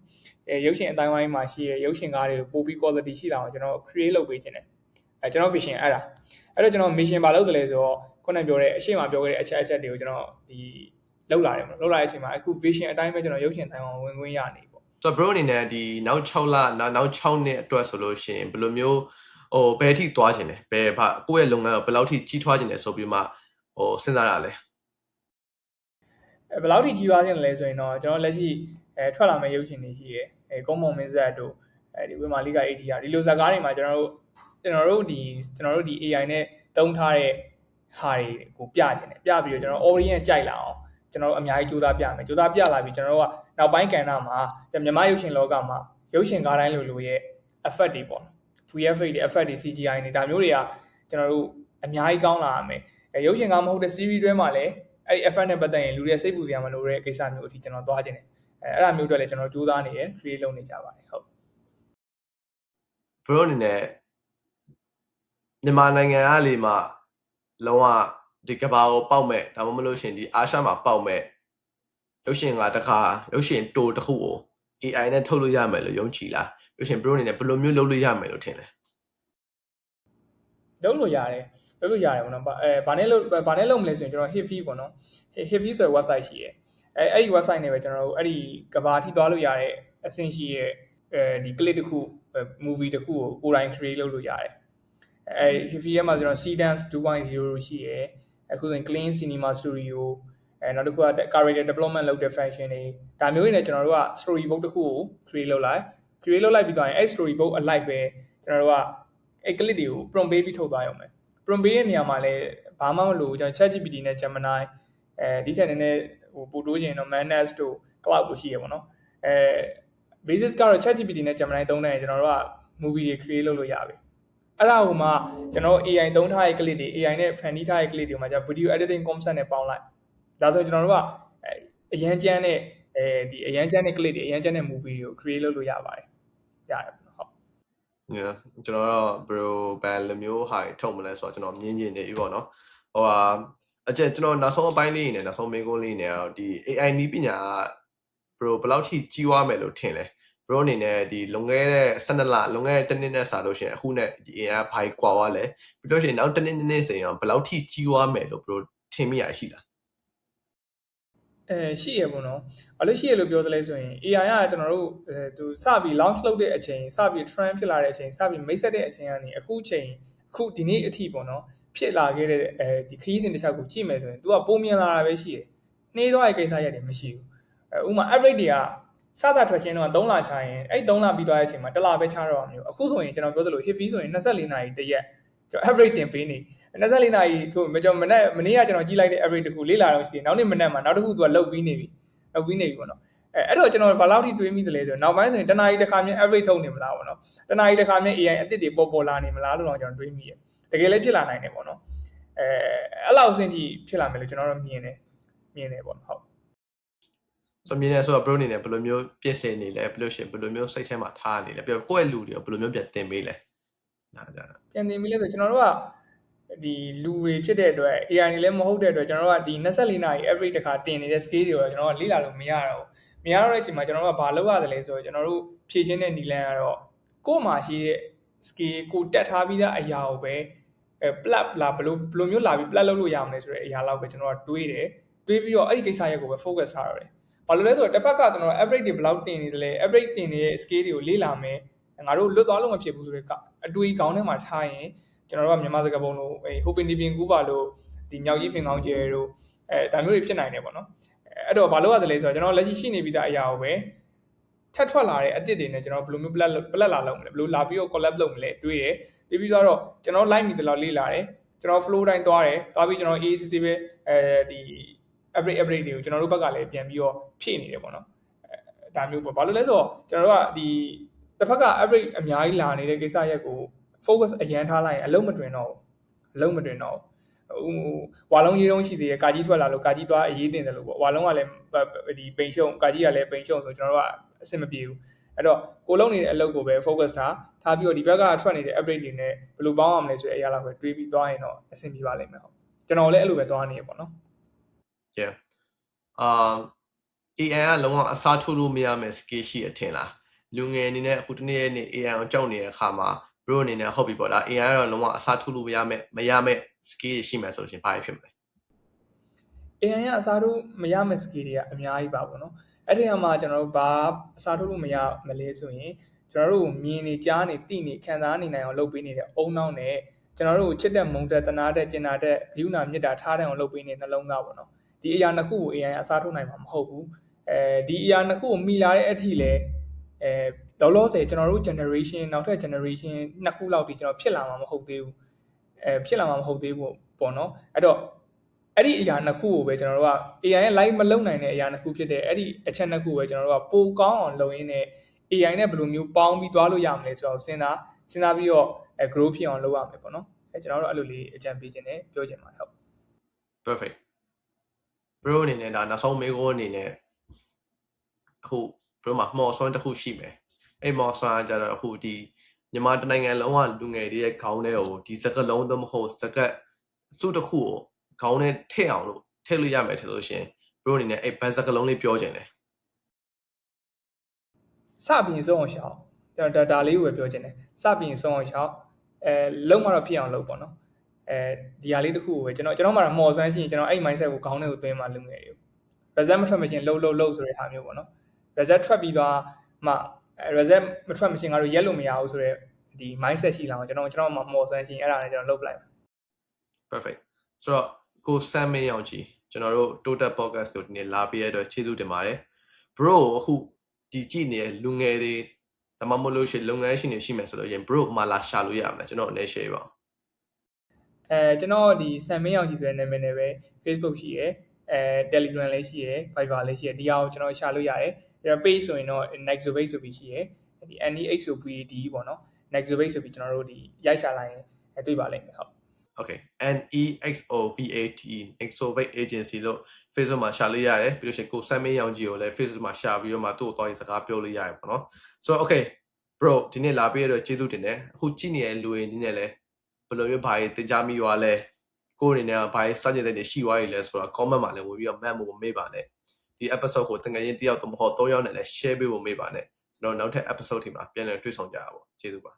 ်ရုပ်ရှင်အတိုင်းဝိုင်းမှာရှိရရုပ်ရှင်ကားတွေကိုပို့ပြီး quality ရှိလာအောင်ကျွန်တော် create လုပ်ပေးခြင်းနဲ့ကျွန်တော် vision အဲ့တော့ကျွန်တော် mission ဘာလုပ်တယ်လဲဆိုတော့ခုနပြောတဲ့အရှိမပြောခဲ့တဲ့အချက်တွေကိုကျွန်တော်ဒီလောက်လာတယ်ပေါ့လောက်လာတဲ့အချိန်မှာအခု vision အတိုင်းပဲကျွန်တော်ရုပ်ရှင်တိုင်းအောင်ဝင်ခွင့်ရနေပေါ့ဆိုတော့ bro အနေနဲ့ဒီနောက်6လနောက်6နှစ်အတွက်ဆိုလို့ရှိရင်ဘယ်လိုမျိုးဘယ်အထိသွားခြင်းလဲဘယ်ကိုယ့်ရဲ့လုပ်ငန်းကိုဘယ်လောက်ထိကြီးထွားခြင်းလဲဆိုပြီးမှစဉ်းစားရလဲဘယ်လောက်ထိကြီးထွားခြင်းလဲဆိုရင်တော့ကျွန်တော်လက်ရှိထွက်လာမယ့်ရုပ်ရှင်တွေရှိရယ်ကုန်းမောင်မင်းဆက်တို့ဒီဝေမာလိက ATR ဒီလိုဇာတ်ကားတွေမှာကျွန်တော်တို့ဒီ AI နဲ့တုံးထားတဲ့ဟာတွေကိုပြခြင်းတယ်ပြပြီးတော့ကျွန်တော် audience ကြိုက်လာအောင်ကျွန်တော်တို့အများကြီးကြိုးစားပြမယ်ကြိုးစားပြလာပြီးကျွန်တော်တို့ကနောက်ပိုင်းကဏ္ဍမှာမြန်မာရုပ်ရှင်လောကမှာရုပ်ရှင်ကားတိုင်းလိုရဲ့ effect တွေပေါ့နော် VFX တွေ effect တွေ CGI တွေဒါမျိုးတွေကကျွန်တော်တို့အများကြီးကောင်းလာရမယ်ရုပ်ရှင်ကားမဟုတ်တဲ့ series တွေမှာလည်းအဲ့ဒီ effect နဲ့ပတ်သက်ရင်လူတွေစိတ်ပူစရာမလိုတဲ့ကိစ္စမျိုးအထိကျွန်တော်သွားခြင်းတယ်အဲ့ဒါမျိုးတွေလည်းကျွန်တော်ကြိုးစားနေရယ် create လုပ်နေကြပါတယ်ဟုတ် bro အနေနဲ့မြန်မာနိုင်ငံကလေမှလုံးဝဒီကဘာကိုပေါက်မဲ့ဒါမှမဟုတ်ရှင်ဒီအာရှမှာပေါက်မဲ့ရုပ်ရှင်ကတခါရုပ်ရှင်တိုတစ်ခုကို AI နဲ့ထုတ်လို့ရမယ်လို့ယုံကြည်လားရုပ်ရှင် bro အနေနဲ့ဘယ်လိုမျိုးလုပ်လို့ရမယ်လို့ထင်လဲလုပ်လို့ရတယ်ပေါ့နော်ဘာနဲ့လုပ်မလဲဆိုရင်ကျွန်တော် Hitfi ပေါ့နော် Hitfi ဆိုတဲ့ website ရှိရယ်အဲ့ဒီ website နဲ့ပဲကျွန်တော်တို့အဲ့ဒီကဘာထိသွားလို့ရတဲ့အဆင့်ရှိရယ်ဒီ clip တစ်ခု movie တစ်ခုကိုကိုယ်တိုင် create လုပ်လို့ရတယ်အဲ့ Hitfi ရဲ့မှာကျွန်တော် Cdance 2.0 ရှိရယ်အခုဆိုရင် Clean Cinema Studio နောက်တစ်ခုက character development လုပ်တဲ့ function တွေဒါမျိုးတွေနဲ့ကျွန်တော်တို့က storybook တစ်ခုကို create လုပ်လိုက်ပြီးတော့အဲ့ storybook အလိုက်ပဲကျွန်တော်တို့ကအဲ့ clip တွေကို prompt ပေးပြီးထုတ်သွားရအောင်မယ် prompt ပေးတဲ့နေရာမှာလည်းဘာမှမလိုဘူးကျွန်တော် ChatGPT နဲ့ Gemini ဒီထက်နည်းနည်းပို့တိုးချင်တော့ Manus တို့ Cloud တို့ရှိရပေါ့နော်basis ကတော့ ChatGPT နဲ့ Gemini သုံးတဲ့ကျွန်တော်တို့က movie တွေ create လုပ်လို့ရပြီအဲ့ဒါဟိုမှာကျွန်တော် AI သုံးထားတဲ့ clip တွေ AI နဲ့ ဖန်တီးထားတဲ့ clip တွေမှာကျ video editing concept နဲ့ပေါင်းလိုက်ဒါဆိုကျွန်တော်တို့ကအရန်ကျန်းတဲ့ဒီအရန်ကျန်းတဲ့ clip တွေအရန်ကျန်းတဲ့ movie တွေကို create လုပ်လို့ရပါတယ်ရတယ်ဟုတ်ကျွန်တော်တော့ bro ဘယ်လိုမျိုးဟာထုတ်မလဲဆိုတော့ကျွန်တော်မြင်ကျင်နေပြီပေါ့နော်ကျွန်တော်နောက်ဆုံးအပိုင်းလေးနဲ့နောက်ဆုံးမေးခွန်းလေးနဲ့တော့ဒီ AI နည်းပညာက bro ဘယ်လောက်ထိကြီးွားမယ်လို့ထင်လဲ bro အနေနဲ့ဒီလွန်ခဲ့တဲ့12လလွန်ခဲ့တဲ့1နှစ်နဲ့စာလို့ရှိရင်အခုနဲ့ဒီ AI ဘာကြီးကွာသွားလဲပြီးတော့ရှင်နောက်1နှစ်ဆိုရင်ဘယ်လောက်ထိကြီးွားမယ်လို့ bro ထင်မိရရှိလားရှိရပေါ့နော်ဘာလို့ရှိရလို့ပြောသလဲဆိုရင် AI ကကျွန်တော်တို့သူစပြီး launch လုပ်တဲ့အချိန်စပြီး trend ဖြစ်လာတဲ့အချိန်စပြီးမိတ်ဆက်တဲ့အချိန်ကနေအခုဒီနေ့အထိပေါ့နော်ဖြစ်လာခဲ့တဲ့ဒီခရီးစဉ်တစ်ချက်ကိုကြည့်မယ်ဆိုရင် तू ကပုံမြင်လာတာပဲရှိတယ်နှေးသွားတဲ့ကိစ္စရက်တွေမရှိဘူးဥပမာ average တွေကစထွက်ချင်းတော့3လချရင်အဲ့3လပြီးသွားတဲ့အချိန်မှာ1လပဲချတော့အောင်မျိုးအခုဆိုရင်ကျွန်တော်ပြောသလို Hitfi ဆိုရင်24နာရီတရက်ကျွန်တော် average တင်ပေးနေ24နာရီထို့ကျွန်တော်မနေ့ကကျွန်တော်ကြည့်လိုက်တဲ့ average တခုလေးလာတော့ရှိတယ်နောက်နေ့မနေ့မှာနောက်တစ်ခုသူကလုတ်ပြီးနေပြီပေါ့နော်အဲ့တော့ကျွန်တော်ဘာလောက်ထိတွေးမိသလဲဆိုတော့နောက်ပိုင်းဆိုရင်တနာရီတစ်ခါမြင် average ထုတ်နေမလားပေါ့နော်တနာရီတစ်ခါမြင် AI အသစ်တွေပေါ်လာနေမလားလို့တော့ကျွန်တော်တွေးမိတယ်တကယ်လည်းဖြစ်လာနိုင်တယ်ပေါ့နော်အဲ့လောက်အဆင့်ထိဖြစ်လာမယ်လို့ကျွန်တော်တို့မြင်တယ်ပေါ့နော်ဟုတ်ဆိုမြင်နေဆိုတော့ bro အနေနဲ့ဘယ်လိုမျိုးပြင်ဆင်နေလဲဘယ်လိုမျိုးစိတ်ထဲမှာထားနေလဲပြီးတော့ကိုယ့်ရဲ့လူတွေဘယ်လိုမျိုးပြန်သင်ပေးလဲနားကြတာပြန်သင်ပေးလဲဆိုကျွန်တော်တို့ကဒီလူတွေဖြစ်တဲ့အတွက် AI တွေလည်းမဟုတ်တဲ့အတွက်ကျွန်တော်တို့ကဒီ24နာရီ average တစ်ခါတင်နေတဲ့ scale တွေကိုကျွန်တော်ကလေ့လာလို့မရတော့တဲ့အချိန်မှာကျွန်တော်တို့ကဘာလုပ်ရတယ်လဲဆိုတော့ကျွန်တော်တို့ဖြည့်ချင်းတဲ့နီလန်ကတော့ကိုယ့်မှာရှိတဲ့ scale ကိုတက်ထားပြီးသားအရာကိုပဲ plat လာဘယ်လိုမျိုးလာပြီး plat လုပ်လို့ရမလဲဆိုတဲ့အရာလောက်ပဲကျွန်တော်ကတွေးပြီးတော့အဲ့ဒီကိစ္စရက်ကိုပဲ focus ထားရတယ်ဘာလို့လဲဆိုတော့တစ်ဖက်ကကျွန်တော် average တွေဘယ်လောက်တင်နေသလဲ average တင်နေတဲ့ scale တွေကိုလေ့လာမယ်ငါတို့လွတ်သွားလို့မဖြစ်ဘူးဆိုတဲ့အတွေးကောင်းထဲမှာထားရင်ကျွန်တော်တို့ကမြန်မာစကားပုံလို့ဟိုပင်ဒီပင်ကူးပါလို့ဒီမြောက်ကြီးဖင်ကောင်းကျဲတို့ဒါမျိုးတွေဖြစ်နိုင်တယ်ပေါ့နော်အဲ့တော့ဘာလို့ရတယ်လဲဆိုတော့ကျွန်တော်လက်ရှိနေပြီးသားအရာကိုပဲထပ်ထွက်လာတဲ့အသစ်တွေနဲ့ကျွန်တော်ဘယ်လိုမျိုး plat လာလုပ်မလဲဘယ်လိုလာပြီးတော့ collab လုပ်မလဲတွေးတယ်ပြီးတော့ကျွန်တော် live မိတယ်လို့လေ့လာတယ်ကျွန်တော် flow တိုင်းသွားပြီးကျွန်တော် ACC ပဲဒီ average တွေကိုကျွန်တော်တို့ဘက်ကလည်းပြန်ပြီးတော့ဖြည့်နေတယ်ပေါ့နော်ဒါမျိုးပေါ့ဘာလို့လဲဆိုတော့ကျွန်တော်တို့ကဒီတစ်ဖက်က average အများကြီးလာနေတဲ့ကိစ္စရက်ကို focus အရန်ထားလိုက်ရင်အလုံးမတွင်တော့ဝါလုံးရေးတုံးရှိသေးတယ်ကာကြီးထွက်လာလို့ကာကြီးသွားအေးတင်တယ်လို့ပေါ့ဝါလုံးကလည်းဒီပိန်ရှုံကာကြီးကလည်းပိန်ရှုံဆိုကျွန်တော်တို့ကအဆင်မပြေဘူးအဲ့တော့ကိုလုံးနေတဲ့အလုပ်ကိုပဲ focus ထားပြီးတော့ဒီဘက်ကထွက်နေတဲ့ upgrade တွေနဲ့ဘယ်လိုပေါင်းအောင်လဲဆိုတဲ့အရာလောက်ပဲတွေးပြီးသွားရင်တော့အဆင်ပြေပါလိမ့်မယ်ဟုတ် ကျွန်တော်လည်းအဲ့လိုပဲသွားနေရပေါ့နော် yeah AI ကလုံးဝအစားထိုးလို့မရမယ့် skill ရှိရထင်လားလူငယ်အနေနဲ့အခုတနေ့နေ့ AI ကိုကြောက်နေတဲ့အခါမှာ bro အနေနဲ့ဟုတ်ပြီပေါ့လား AI ကတော့လုံးဝအစားထိုးလို့မရမယ့် skill ရှိမှဆိုလို့ရှိရင်ဘာဖြစ်မလဲ AI ကအစားထိုးမရမယ့် skill တွေကအများကြီးပါပေါ့နော်အဲ့ဒီမှာကျွန်တော်တို့ဘာအစားထိုးလို့မရမလဲဆိုရင်ကျွန်တော်တို့မြင်နေကြားနေသိနေခံစားနေနိုင်အောင်လုပ်ပေးနေတဲ့အုံနောက်နဲ့ကျွန်တော်တို့ချစ်တဲ့မုန်းတဲ့တနာတဲ့ကျင်နာတဲ့ဂရုဏာမေတ္တာထားတဲ့အောင်လုပ်ပေးနေနှလုံးသားပေါ့နော်ဒီအရာနှစ်ခုကို AI အစားထိုးနိုင်မှာမဟုတ်ဘူးဒီအရာနှစ်ခုကိုမိလာတဲ့အထိလဲလောလောဆယ်ကျွန်တော်တို့ generation နောက်ထပ် generation နှစ်ခုလောက်ဒီကျွန်တော်ဖြစ်လာမှာမဟုတ်သေးဘူးဖြစ်လာမှာမဟုတ်သေးဘူးပေါ့နော်အဲ့တော့အဲ့ဒီအရာနှစ်ခုကိုပဲကျွန်တော်တို့က AI ရဲ့ live မလုံနိုင်တဲ့အရာနှစ်ခုဖြစ်တဲ့အဲ့ဒီအချက်နှစ်ခုပဲကျွန်တော်တို့ကပိုကောင်းအောင်လုပ်ရင်းနဲ့ AI နဲ့ဘယ်လိုမျိုးပေါင်းပြီးသွားလို့ရမလဲဆိုတော့စဉ်းစားပြီးတော့grow ဖြစ်အောင်လုပ်ရမယ်ပေါ့နော်ကျွန်တော်တို့အဲ့လိုလေးအကြံပေးခြင်းနဲ့ပြောချင်ပါတယ်ဟုတ် perfect bro အနေနဲ့ဒါနောက်ဆုံးမေးခွန်းအနေနဲ့အခု bro မှာမော်ဆွမ်းတစ်ခုရှိမယ်အဲ့မော်ဆွမ်းကကြတော့အခုဒီမြန်မာတနိုင်ငံလုံးကလူငယ်တွေရဲ့ခေါင်းထဲကိုဒီစကလုံး都မဟုတ်စကစုတစ်ခုကိုခေါင်းထဲထည့်အောင်လို့ထည့်လို့ရမယ်ထင်လို့ရှင် bro အနေနဲ့အဲ့ဘန်စကလုံးလေးပြောချင်တယ်စပြင်ဆုံးအောင်ရှောက်ဒါလေးကိုပဲပြောချင်တယ်စပြင်ဆုံးအောင်ရှောက်လုံးမတော့ဖြစ်အောင်လုပ်ပေါ့နော်ဒီဟာလေးတစ်ခုကိုပဲကျွန်တော်မှတော့မော်ဆွမ်းရှိရင်ကျွန်တော်အဲ့ mindset ကိုခေါင်းထဲကိုသွင်းမှလုပ်ငယ်တွေကို result မထွက်မချင်းလှုပ်ဆိုတဲ့ဟာမျိုးပေါ့နော် result ထွက်ပြီးသွားမှ result မထွက်မချင်းငါတို့ရက်လို့မရဘူးဆိုတော့ဒီ mindset ရှိလာအောင်ကျွန်တော်မှမော်ဆွမ်းရှိရင်အဲ့ဒါနဲ့ကျွန်တော်လုပ်ပလိုက် perfect ဆိုတော့ကိုစမ်းမင်းအောင်ကြီးကျွန်တော်တို့ total podcast ကိုဒီနေ့လာပေးရတော့ကျေးဇူးတင်ပါတယ် bro အခုဒီကြည့်နေတဲ့လူငယ်တွေဒါမှမဟုတ်လို့ရှိရင်လုပ်ငန်းရှင်တွေရှိမယ်ဆိုတော့ရင် bro မှာလာရှာလို့ရမှာကျွန်တော်အနေ share ပါကျွန်တော်ဒီစံမင်းအောင်ကြီးဆိုတဲ့နာမည်နဲ့ပဲ Facebook ရှိရယ်Telegram လည်းရှိရယ် Viber လည်းရှိရယ်ဒီအောင်ကျွန်တော်ရှာလို့ရတယ်ကျွန်တော် page ဆိုရင်တော့ Nexobate ဆိုပြီးရှိရယ်ဒီ NEXOBAD ပေါ့နော် Nexobate ဆိုပြီးကျွန်တော်တို့ဒီရိုက်ရှာလိုက်ရင်တွေ့ပါလိမ့်မယ်ဟုတ်Okay NEXOVAT Nexobate Agency လို့ Facebook မှာရှာလို့ရတယ်ပြီးလို့ရှိရင်ကိုစမ်းမင်းရောင်ကြီးကိုလည်း Facebook မှာရှာပြီးတော့မှသူ့ကိုသွားရေးစကားပြောလို့ရတယ်ပေါ့နော်ဆိုတော့ okay bro ဒီနေ့လာပြီးတော့ကျေးဇူးတင်တယ်အခုကြည့်နေတဲ့လူတွေအနေနဲ့လည်းဘယ်လိုမျိုးဘာတွေသင်ကြားမိသွားလဲကိုယ်အနေနဲ့ဘာတွေစကြတဲ့တွေရှိသွားရလဲဆိုတာ comment မှာလည်းဝင်ပြီးတော့မှတ်ဖို့မေ့ပါနဲ့ဒီ episode ကိုတကယ်ရင်တယောက်တော့မဟုတ်3ယောက်နဲ့လည်း share ပေးဖို့မေ့ပါနဲ့ကျွန်တော်နောက်ထပ် episode ထိမှာပြန်လည်တွေ့ဆုံကြရပါကျေးဇူးပါ